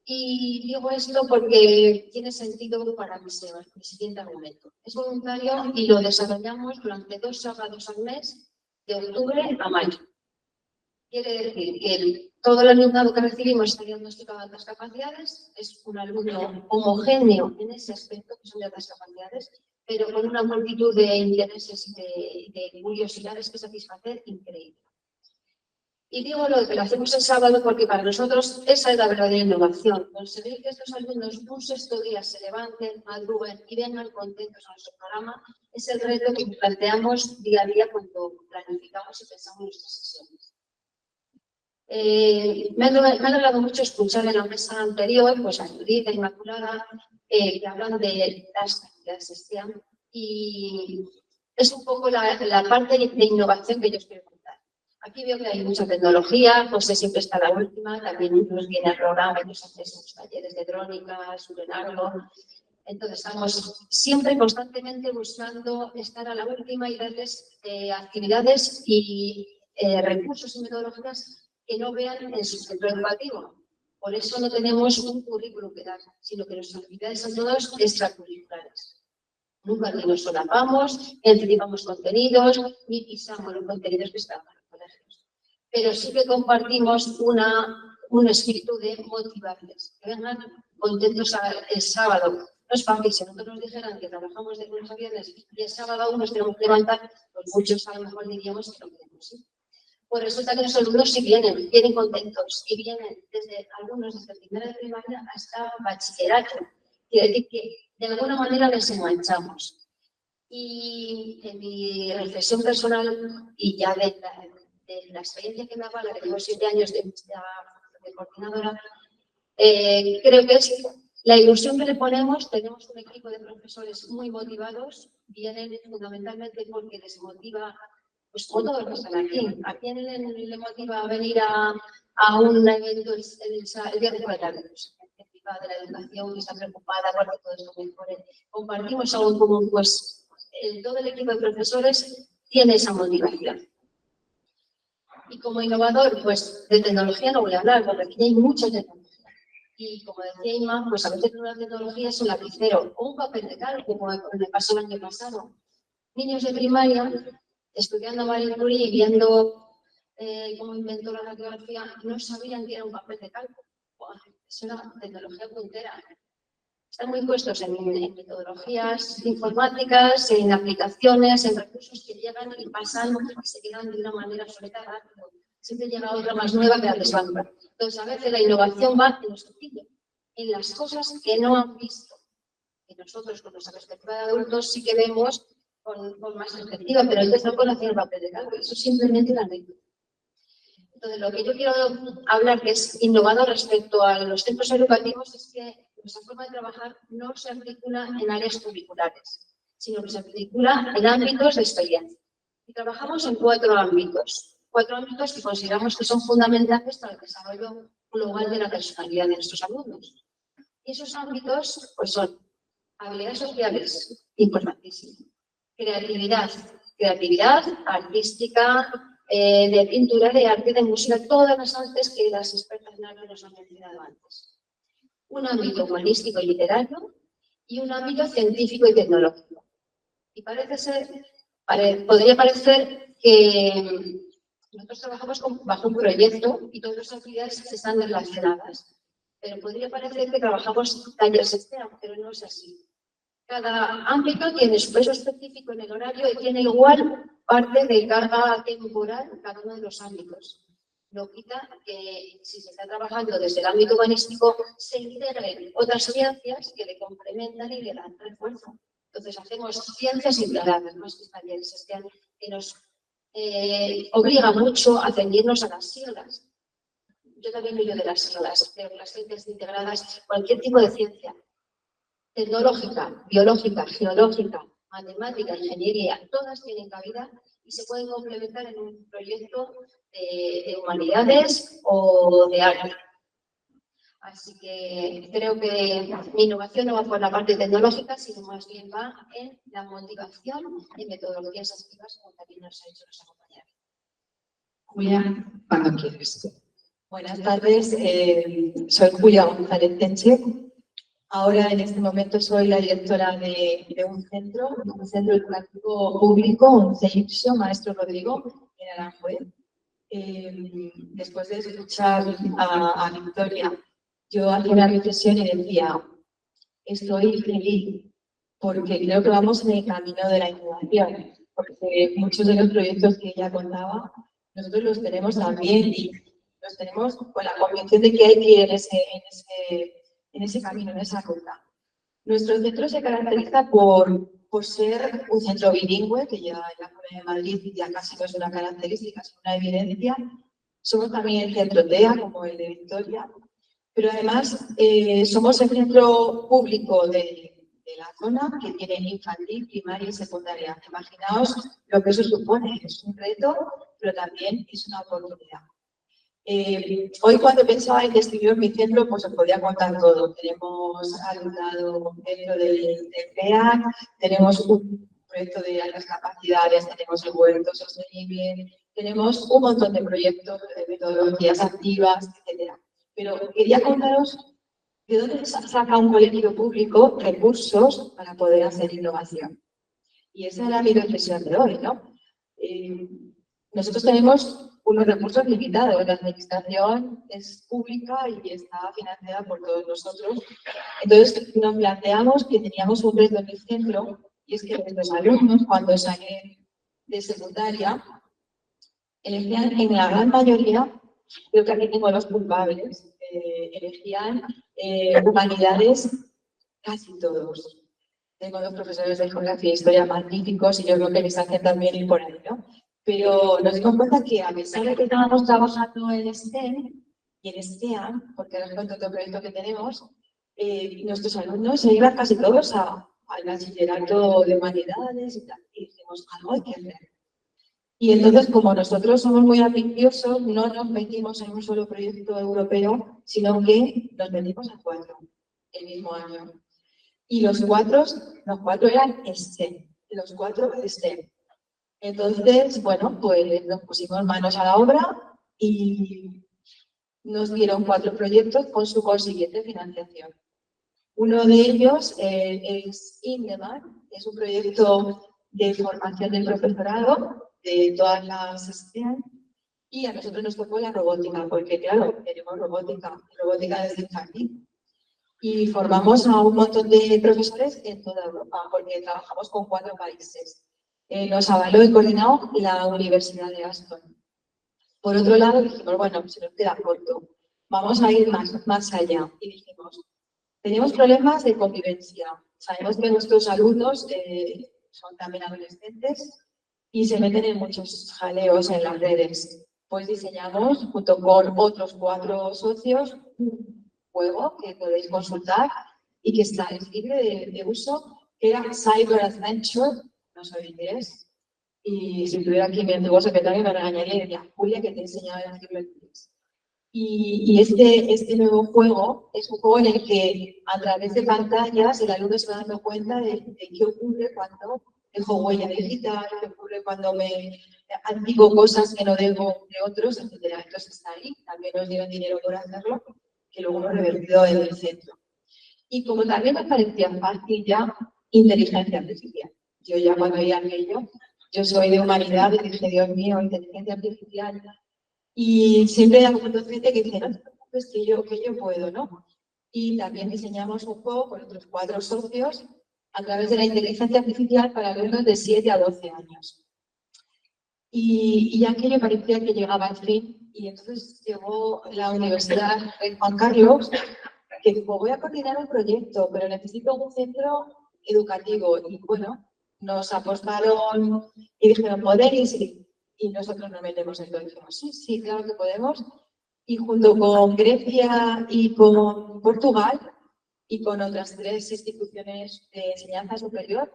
F: Y digo esto porque tiene sentido para mi siguiente argumento. Es voluntario y lo desarrollamos durante 2 sábados al mes, de octubre a mayo. Quiere decir que todo el alumnado que recibimos está diagnosticado de altas capacidades, es un alumno homogéneo en ese aspecto, que son de altas capacidades, pero con una multitud de intereses y de curiosidades que satisfacer increíble. Y digo lo que lo hacemos el sábado porque para nosotros esa es la verdadera innovación. Conseguir que estos alumnos un 6.º día se levanten, madruguen y vengan contentos a nuestro programa es el reto que planteamos día a día cuando planificamos y pensamos nuestras sesiones. Me ha alegrado mucho escuchar en la mesa anterior pues, a Judith, a Inmaculada, que hablan de las actividades STEAM y es un poco la parte de innovación que yo quiero contar. Aquí veo que hay mucha tecnología, José siempre está a la última, también nos viene el programa y nos hace sus talleres de drónica, Surenarlo. Entonces estamos siempre constantemente buscando estar a la última y darles actividades y recursos y metodologías que no vean en su centro educativo. Por eso no tenemos un currículum que dar, sino que nuestras actividades son todas extracurriculares. Nunca ni nos solapamos, ni anticipamos contenidos, ni pisamos los contenidos que están en los colegios. Pero sí que compartimos un espíritu de motivarles, que vengan contentos el sábado. No es fácil, si nosotros nos dijeran que trabajamos de lunes a viernes y el sábado aún nos tenemos que levantar, pues muchos a lo mejor diríamos que no queremos ir. Pues resulta que los alumnos sí vienen contentos y vienen desde algunos desde primera de primaria hasta bachillerato. Quiere decir que de alguna manera les enganchamos. Y en mi reflexión personal y ya de la experiencia que me avala, que llevo 7 años de coordinadora, creo que es la ilusión que le ponemos. Tenemos un equipo de profesores muy motivados, vienen fundamentalmente porque les motiva, pues como todos los que están aquí. ¿A quién le motiva a venir a un evento el día de la tarde? De la educación, que está preocupada porque todo esto mejore. Compartimos algo en común, pues todo el equipo de profesores tiene esa motivación. Y como innovador, pues de tecnología no voy a hablar, porque aquí hay mucha tecnología. Y como decía Inma, pues a veces una tecnología es un lapicero o un papel de cal, como me pasó el año pasado. Niños de primaria estudiando Marie Curie y viendo cómo inventó la radiografía, no sabían que era un papel de cal. Es una tecnología puntera. Están muy puestos en metodologías informáticas, en aplicaciones, en recursos que llegan y pasan y se quedan de una manera absoluta rápido. Siempre llega otra más nueva que la desbanca. Entonces, a veces la innovación va en lo sencillo, en las cosas que no han visto. Y nosotros, con nuestra perspectiva de adultos, sí que vemos con más perspectiva, pero ellos no conocen el papel de cálculo. Eso es simplemente una anécdota. Entonces, lo que yo quiero hablar, que es innovador respecto a los centros educativos, es que nuestra forma de trabajar no se articula en áreas curriculares, sino que se articula en ámbitos de experiencia. Y trabajamos en 4 ámbitos que consideramos que son fundamentales para el desarrollo global de la personalidad de nuestros alumnos. Y esos ámbitos, pues son habilidades sociales, importantísimo, creatividad artística, de pintura, de arte, de música, todas las artes que las expertas en arte nos han mencionado antes. Un ámbito humanístico y literario y un ámbito científico y tecnológico. Y podría parecer que nosotros trabajamos bajo un proyecto y todas las actividades están relacionadas. Pero podría parecer que trabajamos talleres externos, pero no es así. Cada ámbito tiene su peso específico en el horario y tiene igual parte de carga temporal en cada uno de los ámbitos. No quita que si se está trabajando desde el ámbito humanístico se integren otras ciencias que le complementan y le dan refuerzo. Entonces hacemos ciencias integradas, más que talleres, que nos obliga mucho a ceñirnos a las siglas. Yo también vivo de las siglas, pero las ciencias integradas, cualquier tipo de ciencia, tecnológica, biológica, geológica, matemática, ingeniería, todas tienen cabida y se pueden complementar en un proyecto de humanidades o de arte. Así que creo que mi innovación no va por la parte tecnológica, sino más bien va en la motivación y metodologías activas, como también nos ha hecho los compañeros.
G: Julia, cuando quieres. Buenas tardes, soy Julia González Tenche. Ahora, en este momento, soy la directora de un centro educativo público, un CEIPSO, Maestro Rodrigo, en Aranjuez. Después de escuchar a Victoria, yo hacía una reflexión y decía, estoy feliz, porque creo que vamos en el camino de la innovación, porque muchos de los proyectos que ella contaba, nosotros los tenemos también y los tenemos con la convicción de que hay que ir en ese camino, en esa ruta. Nuestro centro se caracteriza por ser un centro bilingüe, que ya en la Comunidad de Madrid ya casi no es una característica, es una evidencia. Somos también el centro TEA, como el de Victoria, pero además somos el centro público de la zona que tiene infantil, primaria y secundaria. Imaginaos lo que eso supone, es un reto, pero también es una oportunidad. Hoy cuando pensaba en describir mi centro, pues os podía contar todo. Tenemos alumnado dentro del PEA, tenemos un proyecto de altas capacidades, tenemos el huerto sostenible, tenemos un montón de proyectos, de metodologías activas, etc. Pero quería contaros de dónde saca un colegio público recursos para poder hacer innovación. Y esa era mi reflexión de hoy, ¿no? Nosotros tenemos unos recursos limitados. La administración es pública y está financiada por todos nosotros. Entonces, nos planteamos que teníamos un reto en el centro, y es que nuestros alumnos, cuando salen de secundaria, elegían en la gran mayoría, creo que aquí tengo los culpables, elegían humanidades casi todos. Tengo dos profesores de geografía e historia magníficos y yo creo que les hacen también ir por ahí, ¿no? Pero nos dimos cuenta que a pesar de que estábamos trabajando en STEM y en STEAM, porque ahora os cuento otro proyecto que tenemos, nuestros alumnos se iban casi todos al bachillerato de humanidades y tal. Y dijimos, algo hay que hacer. Y entonces, como nosotros somos muy ambiciosos, no nos metimos en un solo proyecto europeo, sino que nos metimos a 4 el mismo año. Y los cuatro eran STEM, los 4 STEM. Entonces, bueno, pues nos pusimos manos a la obra y nos dieron 4 proyectos con su consiguiente financiación. Uno de ellos es INDEMAR, es un proyecto de formación del profesorado de todas las STEM, y a nosotros nos tocó la robótica, porque claro, tenemos robótica desde el jardín. Y formamos a un montón de profesores en toda Europa, porque trabajamos con 4 países. Nos avaló y coordinó la Universidad de Aston. Por otro lado, dijimos, bueno, se nos queda corto, vamos a ir más allá. Y dijimos, tenemos problemas de convivencia. Sabemos que nuestros alumnos son también adolescentes y se meten en muchos jaleos en las redes. Pues diseñamos, junto con otros 4 socios, un juego que podéis consultar y que está libre de uso, que era Cyber Adventure, no soy inglés, y si estuviera aquí mi antiguo secretario me regañaría y diría, Julia, que te he enseñado a decirlo en inglés. Y este nuevo juego es un juego en el que a través de pantallas el alumno se va dando cuenta de qué ocurre cuando dejo huella digital, qué ocurre cuando me digo cosas que no debo de otros, etc. Entonces está ahí, también nos dieron dinero por hacerlo, que luego hemos revertido en el centro. Y como también nos parecía fácil ya, inteligencia artificial. Yo ya cuando veía aquello, yo soy de humanidades y dije, Dios mío, inteligencia artificial. Y siempre hay algún docente que dice, no te preocupes que yo puedo, ¿no? Y también diseñamos un juego con otros 4 socios a través de la inteligencia artificial para alumnos de 7 a 12 años. Y aquello parecía que llegaba al fin, y entonces llegó la Universidad Rey Juan Carlos, que dijo, voy a coordinar un proyecto, pero necesito un centro educativo. Y bueno, nos apostaron y dijeron, ¿podéis? Y nosotros nos metemos en todo. Y dijimos, sí, claro que podemos. Y junto con Grecia y con Portugal y con otras 3 instituciones de enseñanza superior,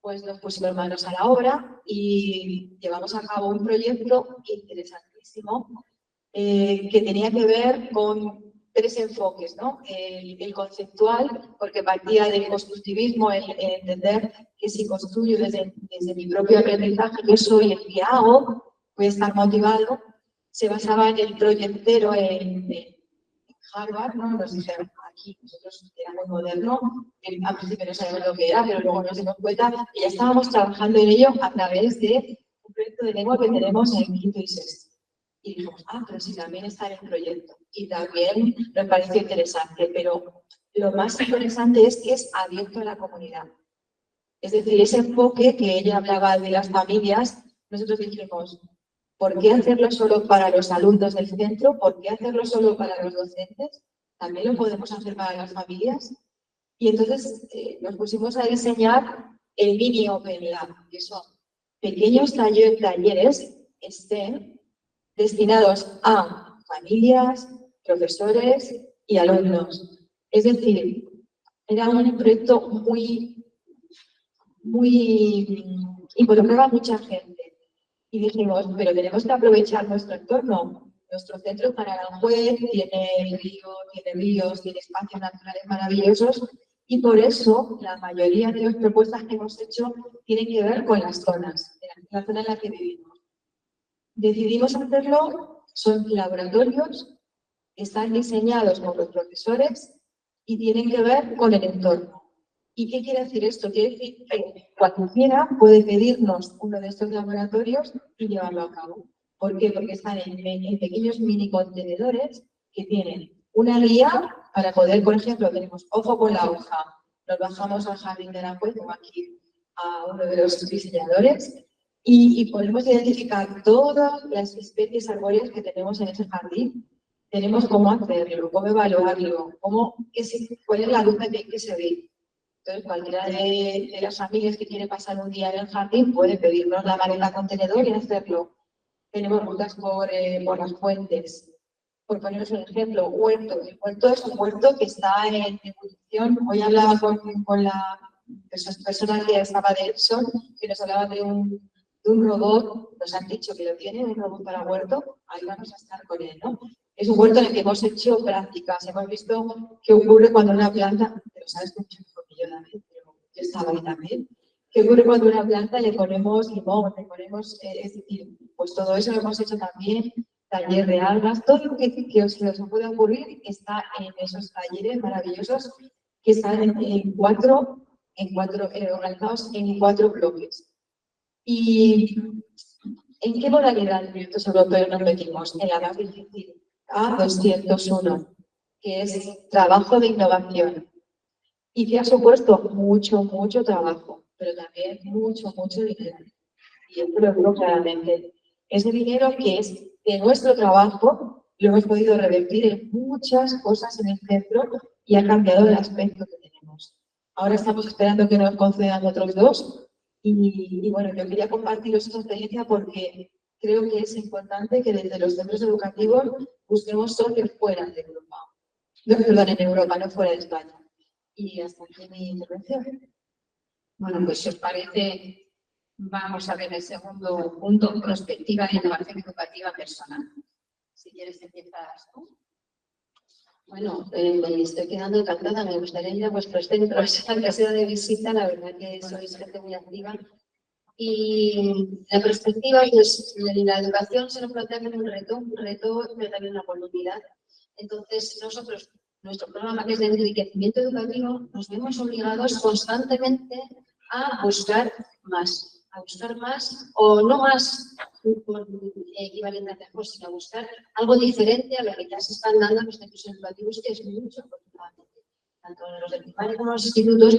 G: pues nos pusimos manos a la obra y llevamos a cabo un proyecto interesantísimo que tenía que ver con 3 enfoques, ¿no? El conceptual, porque partía del constructivismo, el entender que si construyo desde mi propio aprendizaje, yo soy el que hago, voy a estar motivado. Se basaba en el proyectero en Harvard, ¿no? Nos dijeron, aquí nosotros era muy moderno, al principio no sabíamos lo que era, pero luego nos dimos cuenta que ya estábamos trabajando en ello a través de un proyecto de lengua que tenemos en 5º y 6º. Y dijimos, pero sí, también está en el proyecto. Y también nos pareció interesante, pero lo más interesante es que es abierto a la comunidad. Es decir, ese enfoque que ella hablaba de las familias, nosotros dijimos, ¿por qué hacerlo solo para los alumnos del centro? ¿Por qué hacerlo solo para los docentes? También lo podemos hacer para las familias. Y entonces nos pusimos a diseñar el mini Open Lab, que son pequeños talleres STEM destinados a familias, profesores y alumnos. Es decir, era un proyecto muy involucraba a mucha gente. Y dijimos, pero tenemos que aprovechar nuestro entorno. Nuestro centro es para Aranjuez, tiene ríos, tiene espacios naturales maravillosos, y por eso la mayoría de las propuestas que hemos hecho tienen que ver con las zonas, la zona en la que vivimos. Decidimos hacerlo, son laboratorios que están diseñados por los profesores y tienen que ver con el entorno. ¿Y qué quiere decir esto? Quiere decir que cualquiera puede pedirnos uno de estos laboratorios y llevarlo a cabo. ¿Por qué? Porque están en pequeños mini contenedores que tienen una guía para poder, por ejemplo, tenemos ojo con la hoja, nos bajamos al jardín de Aranjuez, como aquí a uno de los diseñadores, y podemos identificar todas las especies arbóreas que tenemos en ese jardín. Tenemos cómo hacerlo, cómo evaluarlo, cuál es la luz que se ve. Entonces, cualquiera de las familias que quiere pasar un día en el jardín puede pedirnos la maleta contenedor y hacerlo. Tenemos rutas por las fuentes. Por poneros un ejemplo, huerto. El huerto es un huerto que está en evolución. Hoy hablaba con la persona que estaba de Epson, que nos hablaba de un robot. Nos han dicho que lo tienen, un robot para huerto. Ahí vamos a estar con él, ¿no? Es un huerto en el que hemos hecho prácticas. Hemos visto qué ocurre cuando una planta, pero sabes mucho mejor que yo también, pero yo estaba ahí también. ¿Qué ocurre cuando a una planta le ponemos limón, le ponemos, es decir, pues todo eso lo hemos hecho también, taller de algas, todo lo que os pueda ocurrir está en esos talleres maravillosos que están organizados en 4 bloques. ¿Y en qué modalidad de proyectos europeos nos metimos? En la más difícil, A201, que es trabajo de innovación. Y que ha supuesto mucho trabajo, pero también mucho dinero. Y esto lo digo claramente. Ese dinero que es de nuestro trabajo, lo hemos podido revertir en muchas cosas en el centro y ha cambiado el aspecto que tenemos. Ahora estamos esperando que nos concedan otros 2 y bueno, yo quería compartiros esta experiencia porque creo que es importante que desde los centros educativos busquemos socios fuera de Europa. No, perdón, en Europa, no fuera de España. Y hasta aquí mi intervención.
F: Bueno, pues si os parece, vamos a ver el segundo punto, perspectiva de innovación educativa personal. Si quieres, empiezas tú.
B: Bueno, me estoy quedando encantada, me gustaría ir a vuestros centros, aunque sea de visita, la verdad que sois gente muy activa. Y la perspectiva, pues, en la educación se nos plantea como un reto, pero también una oportunidad. Entonces, nosotros, nuestro programa que es de enriquecimiento educativo, nos vemos obligados constantemente a buscar más o no más equivalente a mejor, sino a buscar algo diferente a lo que ya se están dando en los centros educativos, que es mucho, afortunadamente. Tanto en los de primaria como en los institutos,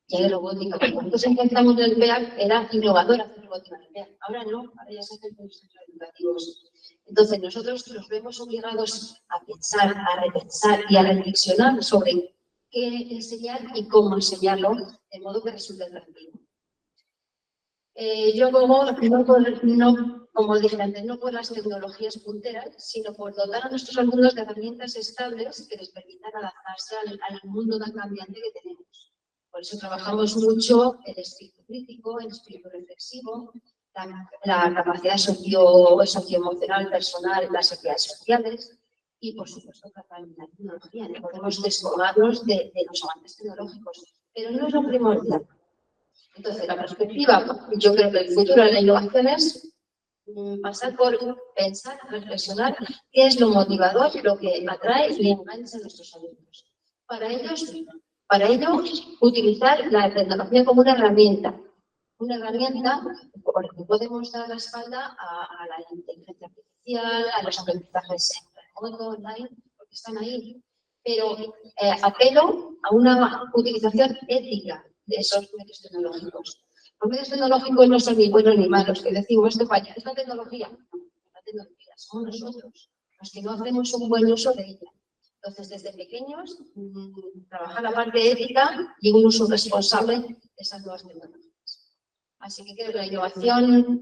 B: ya hay robótica. Cuando nosotros empezamos en el PEAC, era innovador hacer robótica en el PEAC. Ahora no, ahora ya se hace en los centros educativos. Entonces, nosotros nos vemos obligados a pensar, a repensar y a reflexionar sobre qué enseñar y cómo enseñarlo, de modo que resulte atractivo. Yo como dije antes, no por las tecnologías punteras, sino por dotar a nuestros alumnos de herramientas estables que les permitan adaptarse al mundo tan cambiante que tenemos. Por eso trabajamos mucho el espíritu crítico, el espíritu reflexivo, la capacidad socioemocional personal, las habilidades sociales y, por supuesto, la tecnología. No podemos descolgarnos de los avances tecnológicos, pero no es lo primordial. Entonces, la perspectiva, yo creo que el futuro de la innovación es pasar por pensar, reflexionar qué es lo motivador, lo que atrae y engancha a nuestros alumnos. Para ello, utilizar la tecnología como una herramienta por la que podemos dar la espalda a la inteligencia artificial, a los aprendizajes online, porque están ahí. Pero apelo a una utilización ética de esos medios tecnológicos. Los medios tecnológicos no son ni buenos ni malos, que decimos esto falla, es la tecnología. La tecnología somos nosotros, los que no hacemos un buen uso de ella. Entonces, desde pequeños, trabajar la parte ética y un uso responsable de esas nuevas tecnologías. Así que creo que la innovación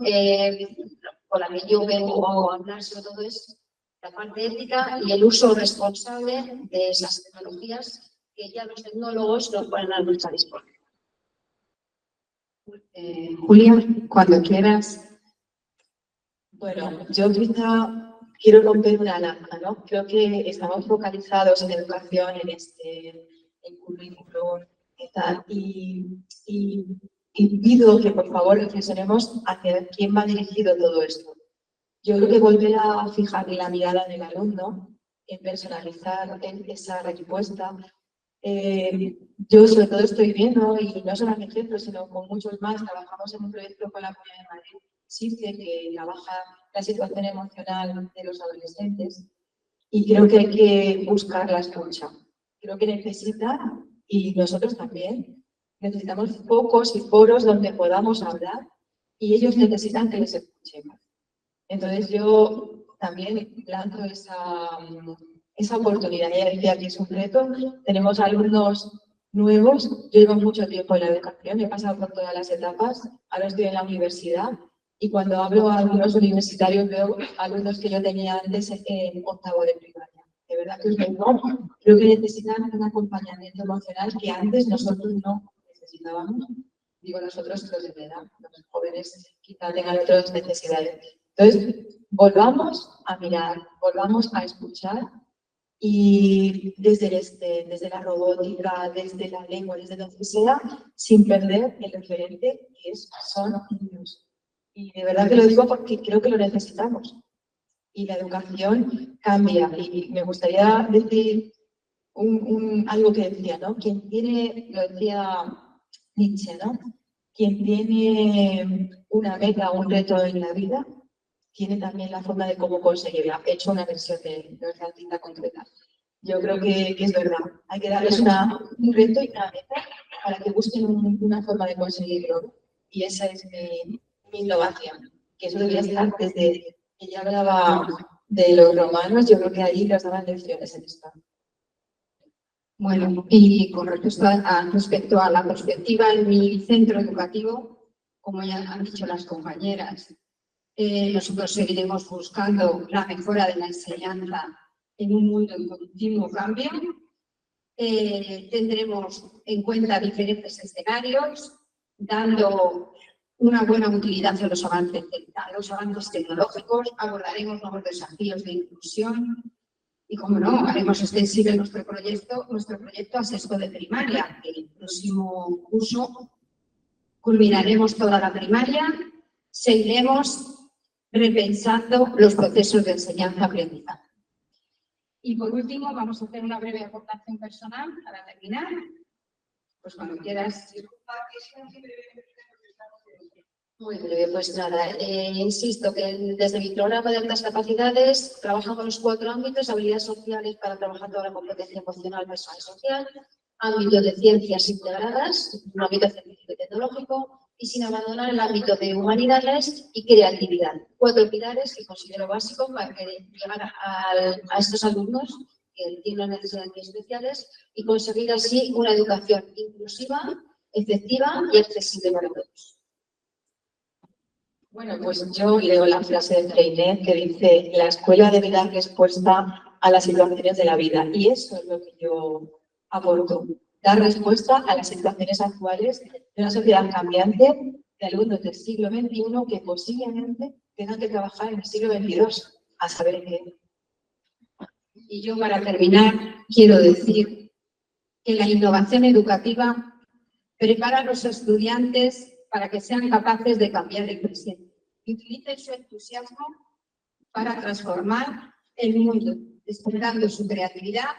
B: con la que yo vengo a hablar sobre todo es la parte ética y el uso responsable de esas tecnologías que ya los tecnólogos nos ponen a nuestra disposición.
D: Julia, cuando quieras.
G: Bueno, yo quizá quiero romper una lanza, ¿no? Creo que estamos focalizados en educación, en currículum y tal, y pido que por favor reflexionemos hacia quién va dirigido todo esto. Yo creo que volver a fijar la mirada del alumno, en personalizar esa respuesta. Yo sobre todo estoy viendo, y no solo a mi ejemplo, sino con muchos más, trabajamos en un proyecto con la Comunidad de Madrid, SIRCE, que trabaja la situación emocional de los adolescentes, y creo que hay que buscar la escucha. Creo que necesitan, y nosotros también, necesitamos focos y foros donde podamos hablar, y ellos necesitan que les escuchemos. Entonces yo también lanzo esa oportunidad. Ya decía que es un reto. Tenemos alumnos nuevos. Yo llevo mucho tiempo en la educación, he pasado por todas las etapas. Ahora estoy en la universidad y cuando hablo a algunos universitarios veo alumnos que yo tenía antes en octavo de primaria. De verdad que es verdad. Creo que necesitan un acompañamiento emocional que antes nosotros no necesitábamos. Digo nosotros, los de edad, los jóvenes quizá tengan otras necesidades. Entonces, volvamos a mirar, volvamos a escuchar y desde la robótica, desde la lengua, desde donde sea, sin perder el referente que son niños. Y de verdad que lo digo porque creo que lo necesitamos. Y la educación cambia. Y me gustaría decir algo que decía, ¿no? Quien tiene, lo decía Nietzsche, ¿no? Quien tiene una meta o un reto en la vida, tiene también la forma de cómo conseguirla. He hecho una versión de nuestra cita concreta. Yo creo que es verdad. Hay que darles un reto y una meta para que busquen una forma de conseguirlo. Y esa es mi innovación. Que eso debería estar desde que ya hablaba de los romanos, yo creo que ahí les daban lecciones en esto.
F: Bueno, y con respecto a la perspectiva en mi centro educativo, como ya han dicho las compañeras, nosotros seguiremos buscando la mejora de la enseñanza en un mundo en continuo cambio. Tendremos en cuenta diferentes escenarios, dando una buena utilidad a los avances tecnológicos, abordaremos nuevos desafíos de inclusión y, como no, haremos extensible nuestro proyecto a sexto de primaria. El próximo curso culminaremos toda la primaria, seguiremos repensando los procesos de enseñanza-aprendizaje. Y por último, vamos a hacer una breve aportación personal para terminar. Pues cuando quieras.
B: Muy breve, pues nada, insisto que desde mi programa de altas capacidades trabajamos los 4 ámbitos: habilidades sociales para trabajar toda la competencia emocional, personal y social, ámbito de ciencias integradas, un ámbito científico y tecnológico, y sin abandonar el ámbito de humanidades y creatividad. 4 pilares que considero básicos para llegar a estos alumnos que tienen necesidades especiales y conseguir así una educación inclusiva, efectiva y accesible para todos.
G: Bueno, pues yo leo la frase de Freinet que dice: la escuela debe dar respuesta a las situaciones de la vida. Y eso es lo que yo aporto, dar respuesta a las situaciones actuales de una sociedad cambiante, de alumnos del siglo XXI que posiblemente tengan que trabajar en el siglo XXII, a saber qué.
F: Y yo, para terminar, quiero decir que la innovación educativa prepara a los estudiantes para que sean capaces de cambiar el presente y utilicen su entusiasmo para transformar el mundo, despertando su creatividad,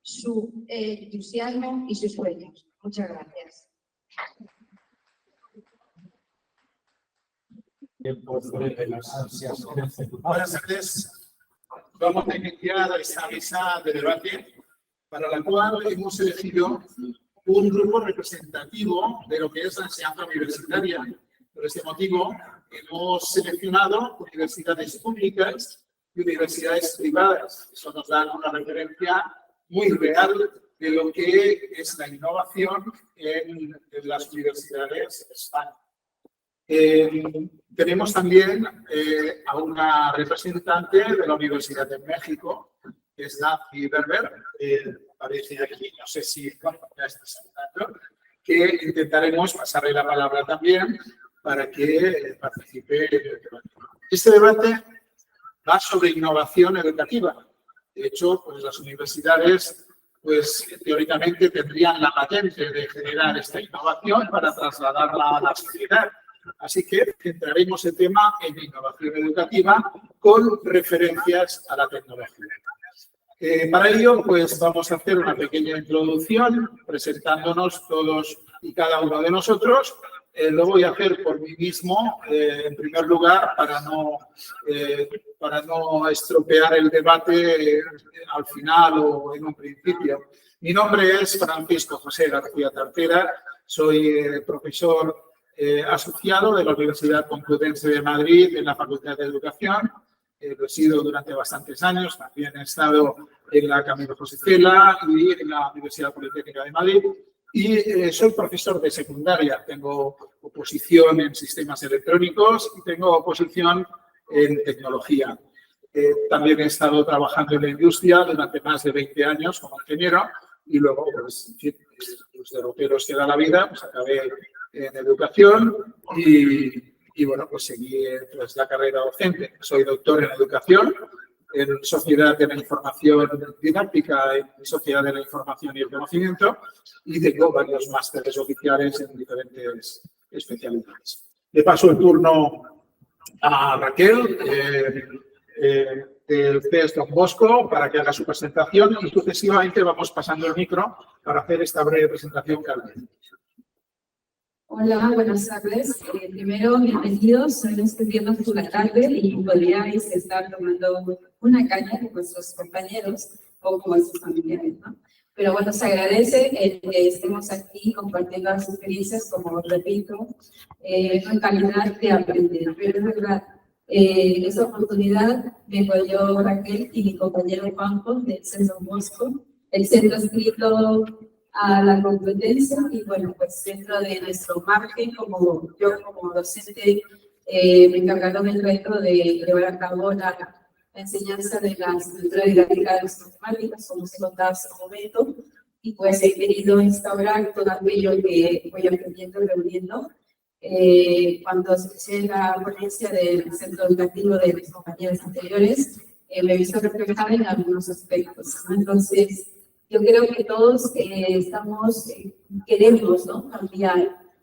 F: su entusiasmo y sus sueños. Muchas gracias.
H: Buenas tardes. Vamos a iniciar esta mesa de debate para la cual hemos elegido un grupo representativo de lo que es la enseñanza universitaria. Por este motivo, hemos seleccionado universidades públicas y universidades privadas. Eso nos da una referencia muy real de lo que es la innovación en las universidades de España. Tenemos también a una representante de la Universidad de México, que es Nancy Berber, aparece aquí, no sé si ya está saludando, que intentaremos pasarle la palabra también para que participe en el debate. Este debate va sobre innovación educativa. De hecho, pues las universidades, pues teóricamente tendrían la patente de generar esta innovación para trasladarla a la sociedad. Así que centraremos el tema en innovación educativa con referencias a la tecnología. Para ello, pues vamos a hacer una pequeña introducción presentándonos todos y cada uno de nosotros. Lo voy a hacer por mí mismo, en primer lugar, para no estropear el debate al final o en un principio. Mi nombre es Francisco José García Tartera, soy profesor asociado de la Universidad Complutense de Madrid en la Facultad de Educación. Lo he sido durante bastantes años, también he estado en la Camilo José Cela y en la Universidad Politécnica de Madrid. Y soy profesor de secundaria, tengo oposición en sistemas electrónicos y tengo oposición en tecnología. También he estado trabajando en la industria durante más de 20 años como ingeniero y luego, pues, en fin, los derroteros que da la vida, pues acabé en educación y bueno, pues seguí pues, la carrera docente. Soy doctor en educación, en Sociedad de la Información Didáctica, en Sociedad de la Información y el Conocimiento, y tengo varios másteres oficiales en diferentes especialidades. Le paso el turno a Raquel, del CES Don Bosco, para que haga su presentación y sucesivamente vamos pasando el micro para hacer esta breve presentación cada vez.
I: Hola, buenas tardes. Primero, bienvenidos. Soy estudiante de la tarde y podríais estar tomando una caña con vuestros compañeros o con vuestros familiares, ¿no? Pero bueno, se agradece el que estemos aquí compartiendo las experiencias, como repito, con calidad de aprender. Pero es verdad, esta oportunidad vengo yo, Raquel, y mi compañero Juanjo del Centro Don Bosco. El centro escrito a la competencia y bueno, pues dentro de nuestro margen, como yo como docente me encargaron el reto de llevar a cabo la enseñanza de la estructura didáctica de las matemáticas, como se contaba hace un momento, y pues he querido instaurar todo aquello que voy aprendiendo y reuniendo. Cuando se hizo la ponencia del centro educativo de mis compañeros anteriores, me he visto reflejada en algunos aspectos, ¿no? Entonces, yo creo que todos queremos, ¿no?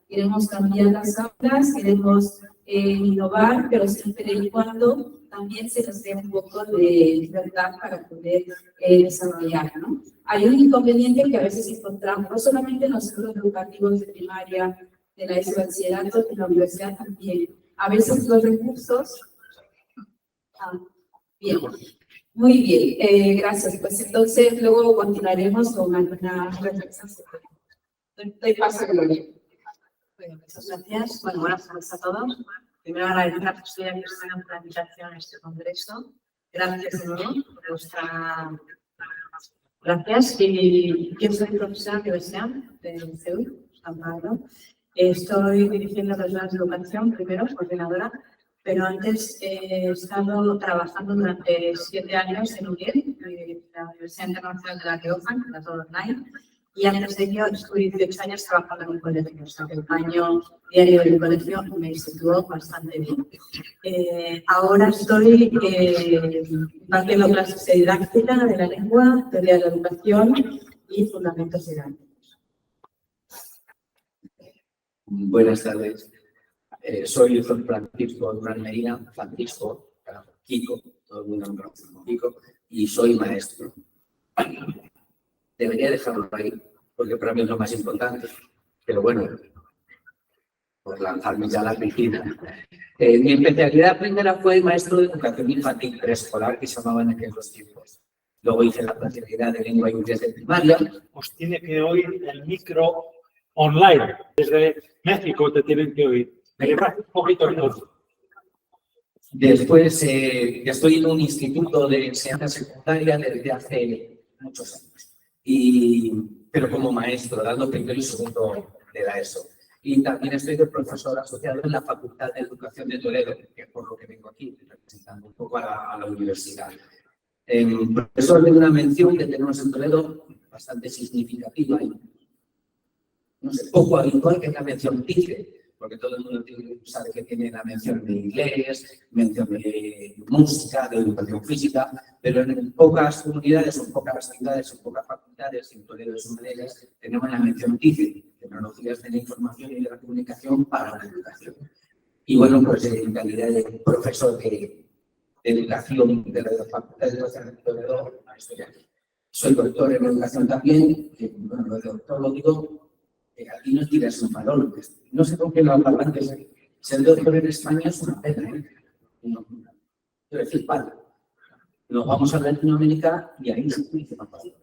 I: Queremos cambiar las aulas, queremos innovar, pero siempre y cuando también se nos dé un poco de libertad para poder desarrollar, ¿no? Hay un inconveniente que a veces encontramos, no solamente en los centros educativos de primaria, de la ESO, bachillerato, de la universidad también. A veces los recursos... bien. Muy bien, gracias. Pues entonces luego continuaremos con algunas reflexiones. Doy paso a Gloria.
G: Bueno, muchas gracias. Bueno, buenas tardes a todos. Primero agradecer a José Cristian por la invitación a este congreso. Gracias de nuevo por vuestra... Gracias. Y yo soy profesora universitaria de CEU, San Pablo. Estoy dirigiendo personas de educación, primero, coordinadora. Pero antes he estado trabajando durante 7 años en UNIR, la Universidad Internacional de La Rioja, que era todo online, y antes de ello estuve 18 años trabajando en un colegio, o sea que el año diario del colegio me situó bastante bien. Ahora estoy impartiendo clases de didáctica de la lengua, teoría de la educación y fundamentos didácticos.
J: Buenas tardes. Soy el doctor Francisco Durán Medina, Francisco, Kiko, todo el mundo me conoce como Kiko, y soy maestro. Debería dejarlo ahí, porque para mí es lo más importante, pero bueno, por lanzarme ya a la piscina. Mi especialidad primera fue maestro de educación infantil preescolar, que se llamaba en aquellos tiempos. Luego hice la especialidad de lengua inglés de primaria.
E: Os tiene que oír el micro online, desde México te tienen que oír. Un poquito mejor.
J: Después estoy en un instituto de enseñanza secundaria desde hace muchos años, pero como maestro, dando primero y segundo de la ESO. Y también estoy de profesor asociado en la Facultad de Educación de Toledo, que es por lo que vengo aquí, representando un poco a la universidad. Profesor de una mención que tenemos en Toledo bastante significativa y no sé, poco habitual, que es la mención TICE, porque todo el mundo sabe que tiene la mención de inglés, mención de música, de educación física, pero en pocas comunidades, o en pocas ciudades, o pocas facultades, en Toledo y sus tenemos la mención TICE, Tecnologías de la Información y de la Comunicación para la Educación. Y bueno, pues en calidad de profesor de educación de la Facultad de Educación de Toledo, soy doctor en educación también. Bueno, lo de doctor lo digo, aquí no tiras un valor. No sé con qué lo hablan antes. Ser doctor en España es una pena, ¿eh? Quiero decir, vale. Nos vamos a Latinoamérica y ahí se dice más fácil.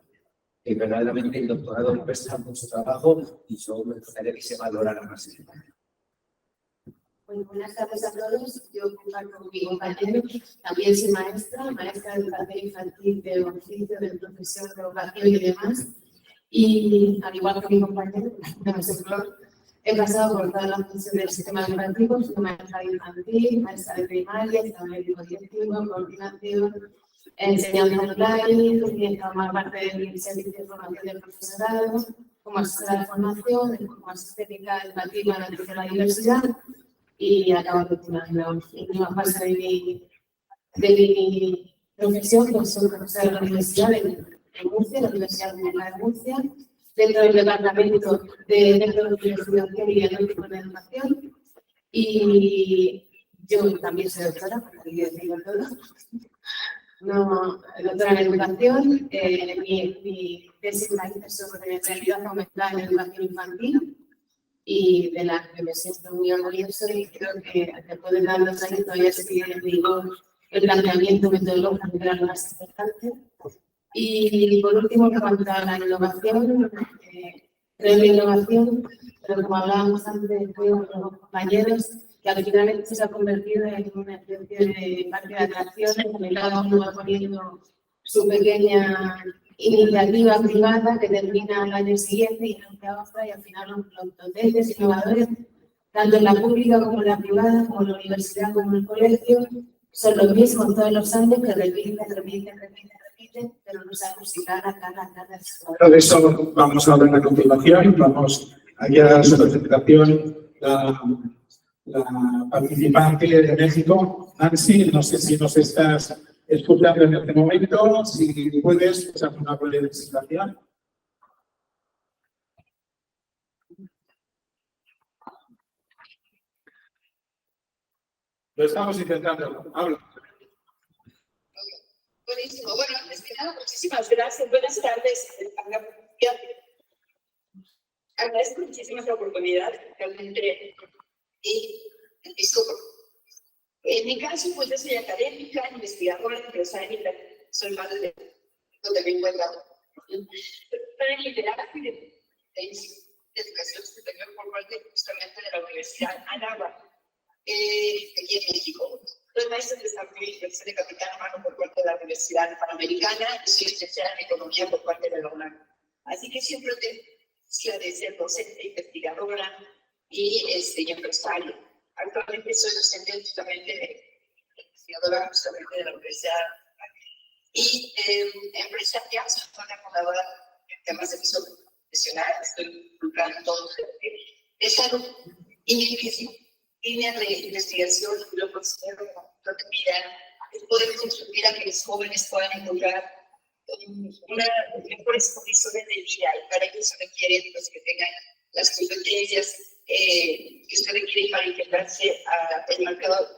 J: Que verdaderamente el doctorado cuesta mucho trabajo y yo me gustaría que se valorara más en España.
B: Bueno, buenas tardes a todos. Yo comparto con mi compañero, también soy maestra de educación infantil, de oficio, de profesión, de educación y demás. Y al igual que mi compañero, he pasado por todas las funciones del sistema educativo, soy maestra infantil, maestra de primaria, equipo directivo, coordinación, enseñanza online, he formado parte del servicio de formación del profesorado, como asesora de formación, como asistente educativa en la diversidad. Y acabo de terminar la última fase de mi profesión, pues soy profesora de la Universidad de Murcia, la Universidad Pública de Murcia, dentro del departamento de investigación y diagnóstico de educación. Y yo también soy doctora, porque yo digo todo. No, doctora en educación, mi tesis maestra sobre realidad aumentada en educación infantil. Y de la que me siento muy orgullosa y creo que después de tantos años todavía sigue en vigor el planteamiento metodológico que era lo más importante. Y por último, en cuanto a la innovación, creo en la innovación, pero como hablábamos antes con los compañeros, que al final esto se ha convertido en una especie de parque de atracciones, donde cada uno va poniendo su pequeña iniciativa privada que termina al año siguiente y anuncia otra, y al final los docentes innovadores, tanto en la pública como en la privada, como en la universidad como en el colegio, son los mismos todos los años que repiten, pero no sabemos si cada.
H: De eso vamos a hablar a continuación. Vamos allá a su presentación, la participante de México, Nancy. No sé si nos estás escuchando en este momento. Si puedes, pues haz una breve presentación. Lo estamos intentando. Habla.
K: Buenísimo. Bueno, antes que nada, muchísimas gracias. Buenas tardes. Agradezco muchísimo la oportunidad, realmente. Y empiezo. En mi caso, pues yo soy académica, investigadora, empresaria, soy madre de donde me encuentro. Estoy en liderazgo y de educación superior por parte justamente de la Universidad Anáhuac, aquí en México. Soy maestra de desarrollo y inversión de capital humano por parte de la Universidad Panamericana y soy especial en economía por parte de la UNAM. Así que siempre tengo de ser docente, investigadora y empresaria. Actualmente soy docente investigadora justamente de la Universidad y empresaria, soy una fundadora en temas de visión profesional, estoy involucrada en todo de salud y líneas de investigación, lo considero como poder contribuir a que los jóvenes puedan encontrar mejores condiciones de vida, y para ello se requiere pues, que tengan las competencias que se requieren para integrarse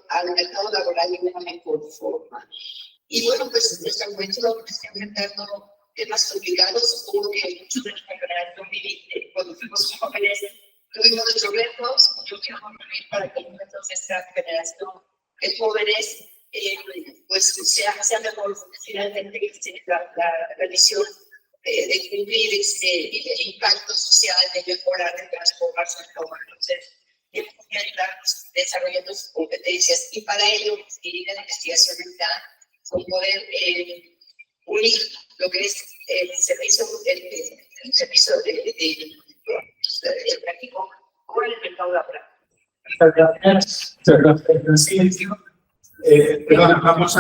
K: al mercado laboral de una mejor forma. Y bueno, pues nuestro encuentro está enfrentando temas complicados, supongo que muchos de nuestra generación vivimos cuando fuimos jóvenes, tuvimos nuestros retos. Yo quiero contribuir para que nuestra generación de jóvenes pues sea mejor, finalmente que tiene la visión de cumplir el impacto social, de mejorar, de transformar su entorno. Entonces, tenemos que ayudarnos desarrollando sus competencias y para ello, ir a la investigación está con poder unir lo que es el servicio práctico con el mercado laboral.
H: Muchas gracias. Perdona, vamos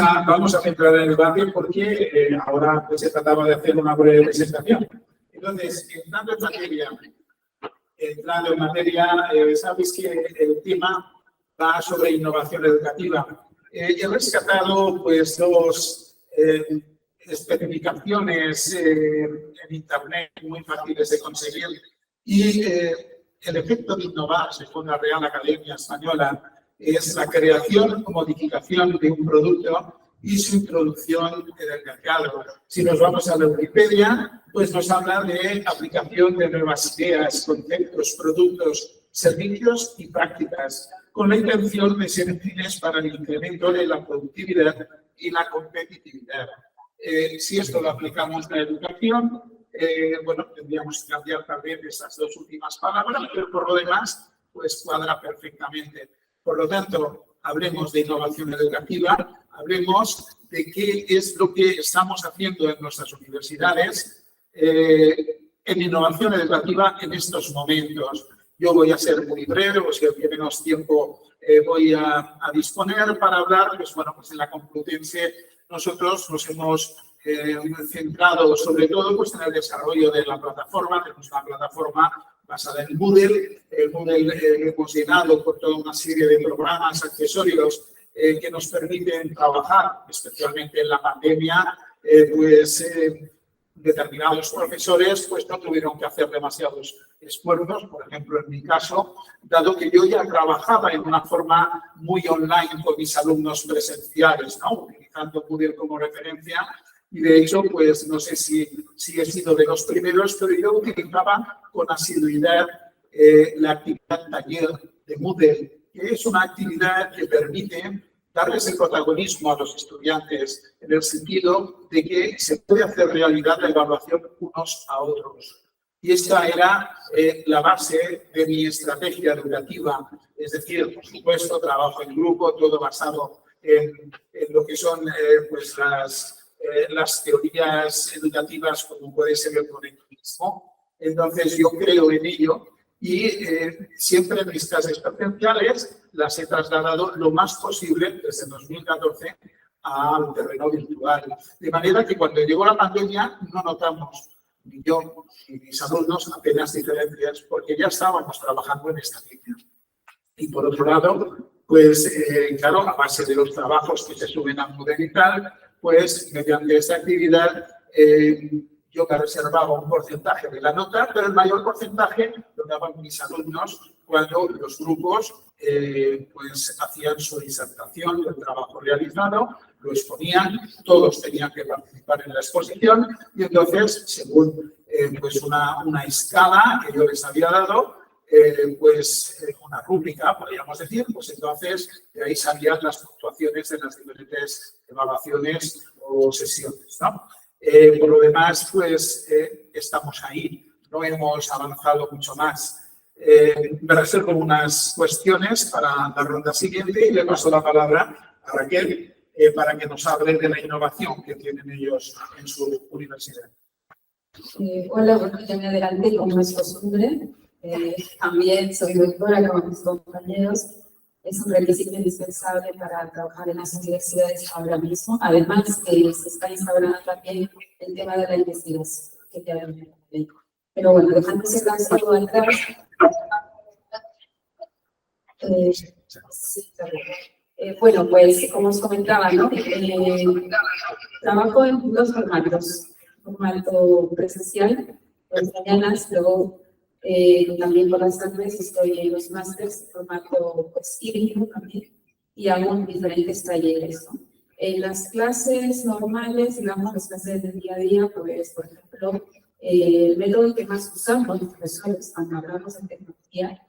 H: a centrar el debate porque ahora pues, se trataba de hacer una breve presentación. Entonces, entrando en materia, sabéis que el tema va sobre innovación educativa. He rescatado pues, dos especificaciones en Internet muy fáciles de conseguir y el efecto de innovar, según la Real Academia Española, es la creación o modificación de un producto y su introducción en el mercado. Si nos vamos a la Wikipedia, pues nos habla de aplicación de nuevas ideas, conceptos, productos, servicios y prácticas, con la intención de ser útiles para el incremento de la productividad y la competitividad. Si esto lo aplicamos a la educación, bueno, tendríamos que cambiar también esas dos últimas palabras, pero por lo demás, pues cuadra perfectamente. Por lo tanto, hablemos de innovación educativa, hablemos de qué es lo que estamos haciendo en nuestras universidades en innovación educativa en estos momentos. Yo voy a ser muy breve, pues que menos tiempo voy a disponer para hablar. Pues bueno, pues en la Complutense nosotros nos hemos centrado sobre todo pues, en el desarrollo de la plataforma. Tenemos una plataforma basada en Moodle. El Moodle hemos llenado por toda una serie de programas, accesorios que nos permiten trabajar, especialmente en la pandemia, determinados profesores pues no tuvieron que hacer demasiados esfuerzos. Por ejemplo, en mi caso, dado que yo ya trabajaba en una forma muy online con mis alumnos presenciales, ¿no? Utilizando Moodle como referencia, y de hecho, pues no sé si he sido de los primeros, pero yo utilizaba con asiduidad la actividad taller de Moodle, que es una actividad que permite darles el protagonismo a los estudiantes en el sentido de que se puede hacer realidad la evaluación unos a otros. Y esta era la base de mi estrategia educativa, es decir, por supuesto, trabajo en grupo, todo basado en lo que son pues las teorías educativas, como puede ser el conectivismo. Entonces, yo creo en ello y siempre en mis clases presenciales las he trasladado lo más posible desde 2014 al terreno virtual. De manera que cuando llegó la pandemia no notamos, ni yo ni mis alumnos, apenas diferencias, porque ya estábamos trabajando en esta línea. Y por otro lado, pues claro, a base de los trabajos que se suben a Moodle y tal, pues mediante esta actividad yo me reservaba un porcentaje de la nota, pero el mayor porcentaje lo daban mis alumnos cuando los grupos pues hacían su disertación del trabajo realizado, lo exponían, todos tenían que participar en la exposición y entonces, según pues una escala que yo les había dado, pues una rúbrica, podríamos decir, pues entonces de ahí salían las puntuaciones de las diferentes evaluaciones o sesiones, ¿no? Por lo demás, pues estamos ahí, no hemos avanzado mucho más. Me reservo unas cuestiones para la ronda siguiente y le paso la palabra a Raquel para que nos hable de la innovación que tienen ellos en su universidad.
I: Hola, bueno, ya me adelanté como es costumbre. También soy doctora como mis compañeros. Es un requisito indispensable para trabajar en las universidades ahora mismo. Además, se está instaurando también el tema de la investigación, que ya pero bueno, dejando ese caso atrás, bueno, pues como os comentaba, ¿no? Trabajo en dos formatos. Formato presencial, las mañanas, luego también por las tardes estoy en los másters, formato pues, híbrido también, y hago diferentes talleres, ¿no? En las clases normales, digamos, las clases del día a día, pues, por ejemplo, el método que más usamos los profesores cuando hablamos de tecnología,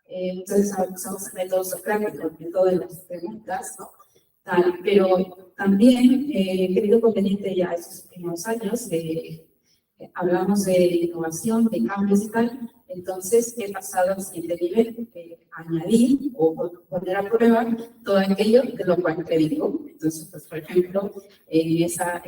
I: entonces usamos el método socrático, el método de las preguntas, ¿no? Pero también he tenido conveniente ya estos últimos años hablamos de innovación, de cambios y tal, entonces he pasado al siguiente nivel, añadir o poner a prueba todo aquello de lo cual predico. Entonces, pues, por ejemplo, en esa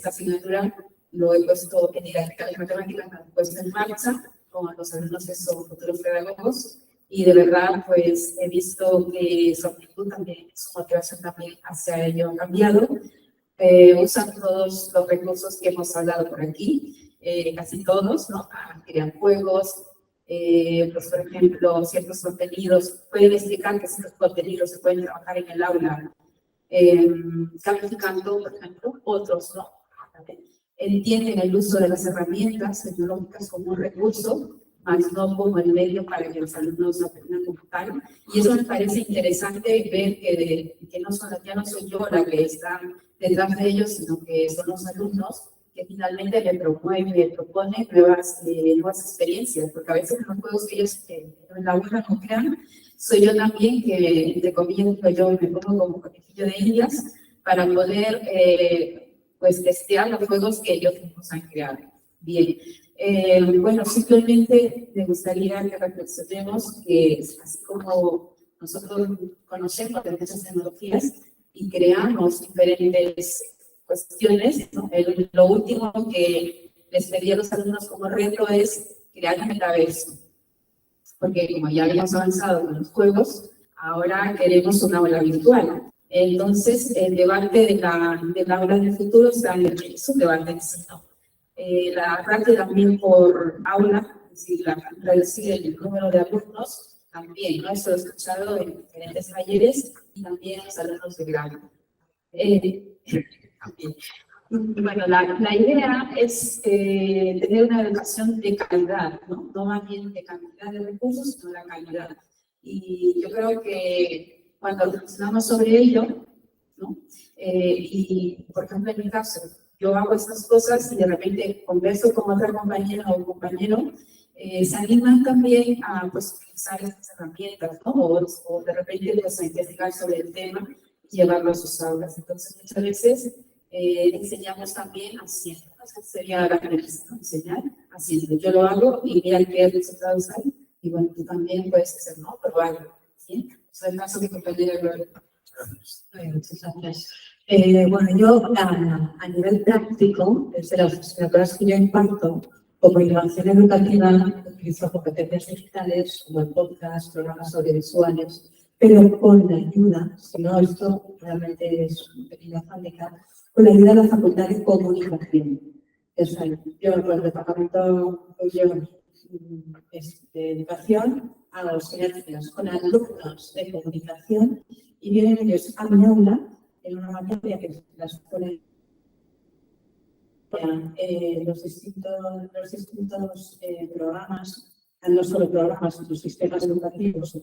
I: asignatura lo he puesto en didáctica de matemáticas, lo he puesto en marcha con los alumnos que son futuros pedagogos y de verdad, pues, he visto que su actitud también, su motivación también hacia ello ha cambiado. Usan todos los recursos que hemos hablado por aquí, casi todos, ¿no? Crean juegos, pues por ejemplo, ciertos contenidos, pueden explicar que ciertos contenidos se pueden trabajar en el aula, calificando, por ejemplo, otros, ¿no? Entienden el uso de las herramientas tecnológicas como un recurso más no como el medio para que los alumnos aprendan a computar. Y eso me parece interesante ver que no son, ya no soy yo la que está detrás de ellos, sino que son los alumnos que finalmente me proponen nuevas experiencias, porque a veces los juegos que ellos en la web no crean, soy yo también que, entre comillas, yo me pongo como conejillo de indias para poder pues testear los juegos que ellos mismos han creado. Bien, bueno, simplemente me gustaría que reflexionemos que así como nosotros conocemos de muchas tecnologías y creamos diferentes cuestiones, ¿no? Lo último que les pedí a los alumnos como reto es crear un metaverso, porque como ya habíamos avanzado con los juegos, ahora queremos una aula virtual. Entonces, el debate de la aula del futuro es un debate en sí, ¿no? La parte también por aula, es decir, reducir el número de alumnos, también, ¿no? Eso lo he escuchado en diferentes talleres y también en los alumnos de grado. Bueno, la idea es tener una educación de calidad, ¿no? No más bien de cantidad de recursos, sino la calidad. Y yo creo que cuando reflexionamos sobre ello, ¿no? Y por ejemplo en mi caso, yo hago estas cosas y de repente converso con otra compañera o compañero, se animan también a pues, utilizar estas herramientas, ¿no? O de repente pues, a investigar sobre el tema y llevarlo a sus aulas. Entonces, muchas veces enseñamos también haciendo. Esa sería la característica, enseñar haciendo. Yo lo hago y mira qué resultados hay. Y bueno, tú también puedes hacer, ¿no? Probarlo. ¿Sí? O sea, el caso de mi compañera Gloria.
B: Muchas gracias. Bueno, yo a nivel práctico, desde las asignaturas que yo imparto, como innovación educativa, utilizo competencias digitales como el podcast, programas audiovisuales, pero con la ayuda, si no esto realmente es un pequeño handicap, con la ayuda de la Facultad de Comunicación. O sea, yo con el departamento de Educación hago sinergias con alumnos de comunicación y vienen ellos a mi aula en una materia que las ponen los distintos programas, no solo programas, sino sistemas educativos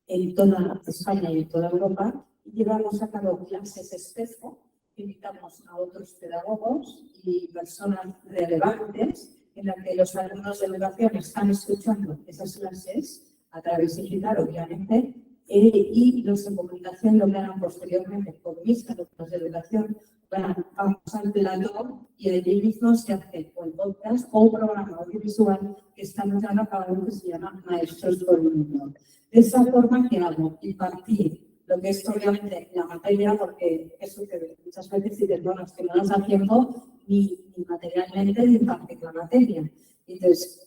B: en toda España y en toda Europa, y llevamos a cabo clases espejo, invitamos a otros pedagogos y personas relevantes en las que los alumnos de educación están escuchando esas clases a través digital, obviamente, y los de comunicación lo verán posteriormente por mis alumnos de educación, vamos al plató y de allí mismo se hace o el podcast o un programa audiovisual que estamos llevando a cabo que se llama Maestros por el Mundo. De esa forma que hago impartir lo que es obviamente la materia, porque eso que muchas veces dicen, bueno, es que no nos da tiempo ni materialmente de impartir la materia. Entonces,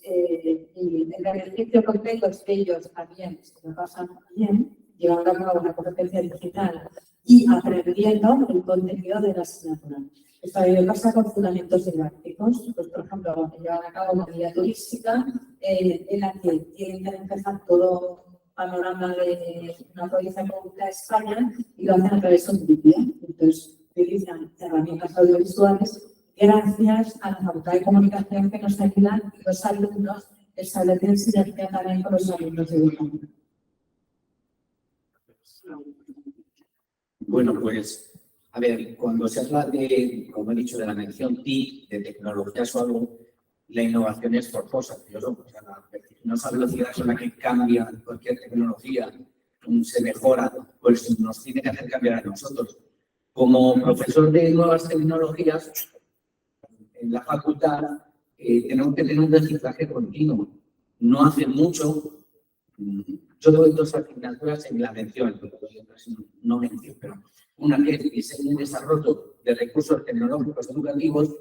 B: y el beneficio que tengo es que ellos también se lo pasan bien, llevando a cabo una competencia digital y aprendiendo el contenido de la asignatura. Esto me pasa con fundamentos didácticos. Pues, por ejemplo, llevan a cabo una guía turística en la que tienen que empezar todo panorama de una provincia como la de España y lo hacen a través de un vídeo. Entonces, utilizan herramientas audiovisuales gracias a la Facultad de Comunicación que nos ayudan los alumnos a establecer sinergia también con los alumnos de educación.
J: Bueno, pues, a ver, cuando se habla de, como he dicho, de la mención TIC, de tecnologías o algo, la innovación es forzosa. La vertiginosa velocidad con la que cambia cualquier tecnología, se mejora, pues nos tiene que hacer cambiar a nosotros. Como profesor de nuevas tecnologías, en la facultad tenemos que tener un reciclaje continuo. No hace mucho, yo doy dos asignaturas en la mención, no mención, pero una que es diseño y desarrollo de recursos tecnológicos educativos,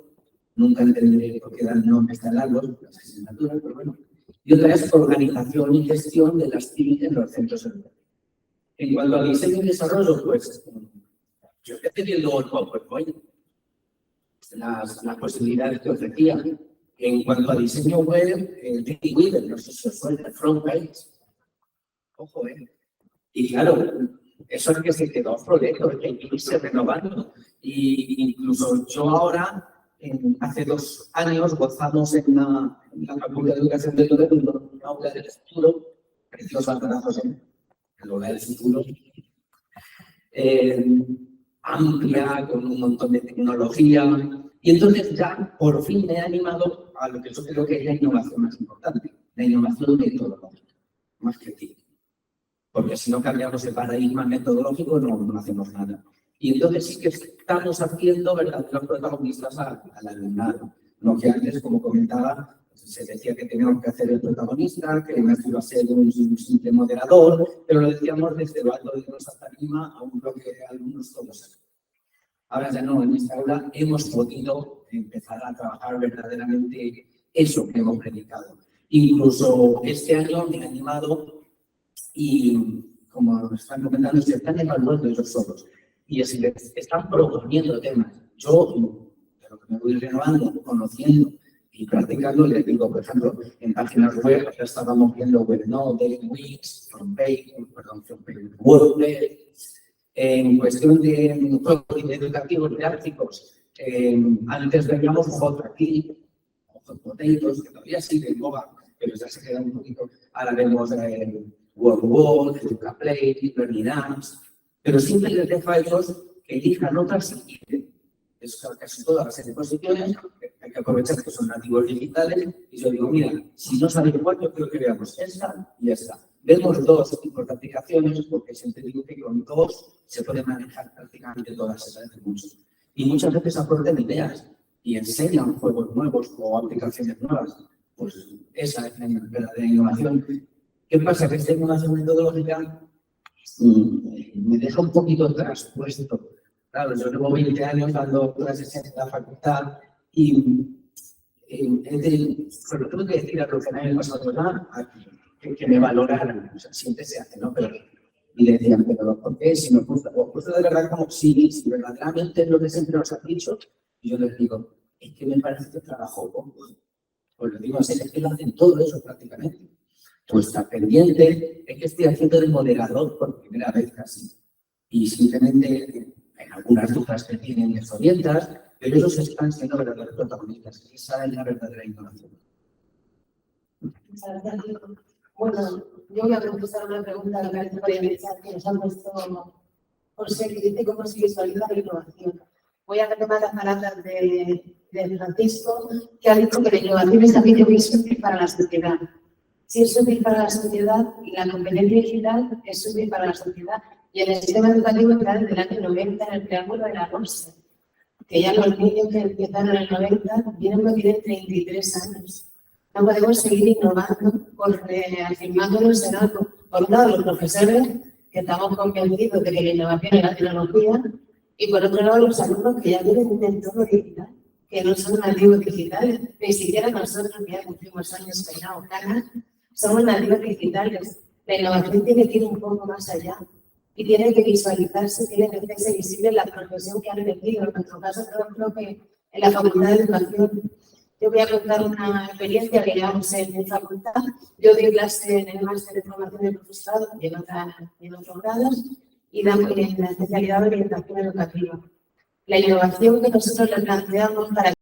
J: nunca entenderé por qué dan nombres tan largos las asignaturas, pero bueno, y otra es organización y gestión de las TIC en los centros educativos. En cuanto al diseño y desarrollo, pues yo estoy viendo el PowerPoint, las posibilidades que ofrecía. En cuanto a diseño web, Dreamweaver, no sé si os suena, Front Page. Ojo, Y claro, eso es que se quedó obsoleto, hay que irse renovando. Y incluso yo ahora hace 2 años gozamos en la Facultad de Educación de Toledo, en una aula del futuro, preciosa pedazos en el aula del futuro, amplia, con un montón de tecnología. Y entonces ya por fin me he animado a lo que yo creo que es la innovación más importante, la innovación metodológica, más creativa. Porque si no cambiamos el paradigma metodológico no hacemos nada. Y entonces sí que estamos haciendo verdaderos protagonistas al alumnado. No que antes, como comentaba, se decía que teníamos que hacer el protagonista, que el maestro iba a ser un simple moderador, pero lo decíamos desde lo alto de nuestra tarima a un bloque de alumnos todos. Ahora ya no, en esta aula hemos podido empezar a trabajar verdaderamente eso que hemos predicado. Incluso este año me he animado y, como están comentando, se están evaluando ellos solos y están proponiendo temas. Yo, de lo que me voy renovando, conociendo y practicando, les digo, por ejemplo, en páginas web, ya estábamos viendo Webnode, Wix, WordPress. En cuestión de juegos educativos didácticos, antes veíamos Hotclip, Hot Potatoes, que todavía sigue en boga, pero ya se queda un poquito. Ahora vemos WordWall, EducaPlay, Learning Apps, pero siempre les dejo a ellos que elijan otras y es casi todas las exposiciones, hay que aprovechar que son nativos digitales, y yo digo, mira, si no sabéis cuál, yo creo que veamos esta y esta. Vemos 2 tipos de aplicaciones, porque siempre digo que con 2 se puede manejar prácticamente todas esas muchos. Y muchas veces aportan ideas y enseñan juegos nuevos o aplicaciones nuevas. Pues esa es la verdadera innovación. ¿Qué pasa? Que esta innovación metodológica me deja un poquito traspuesto. Claro, yo llevo 20 años dando clases en la facultad y sobre todo que decir a los que me han pasado nada, que me valoraran, o sea, siempre se hace, ¿no? Pero, y le decían, pero ¿por qué? Si nos gusta, os gusta de verdad como si verdaderamente es lo que siempre os han dicho, y yo les digo, es que me parece que trabajo poco. Pues les digo, es que lo hacen todo eso prácticamente. Pues está pendiente, es que estoy haciendo de moderador por primera vez casi. Y simplemente, en algunas dudas que tienen les orientas, pero ellos están siendo verdaderos protagonistas. Esa es la verdadera innovación.
L: Bueno, yo voy a contestar una pregunta que me parece que nos han puesto por ser y dice cómo se visualiza la innovación. Voy a retomar las palabras de Francisco, que ha dicho que la innovación es aquello que es útil para la sociedad. Si es útil para la sociedad, la competencia digital es útil para la sociedad. Y en el sistema educativo está desde el año 90 en el preámbulo de la ROSE, que ya los niños que empezaron en el 90 vienen a tienen 33 años. No podemos seguir innovando afirmándonos en algo. Por un lado, los profesores, que estamos convencidos de que la innovación es la tecnología, y por otro lado, los alumnos que ya tienen un entorno digital, que no son nativos digitales. Ni siquiera nosotros, que ya cumplimos años peinados canas, somos nativos digitales. La innovación tiene que ir un poco más allá y tiene que visualizarse, tiene que hacerse visible la profesión que han elegido. En nuestro caso, creo que en la Facultad de Educación. Yo voy a contar una experiencia que llevamos en mi facultad. Yo doy clase en el máster de formación de profesorado y en otros grados y damos en la especialidad de orientación educativa. La innovación que nosotros le planteamos para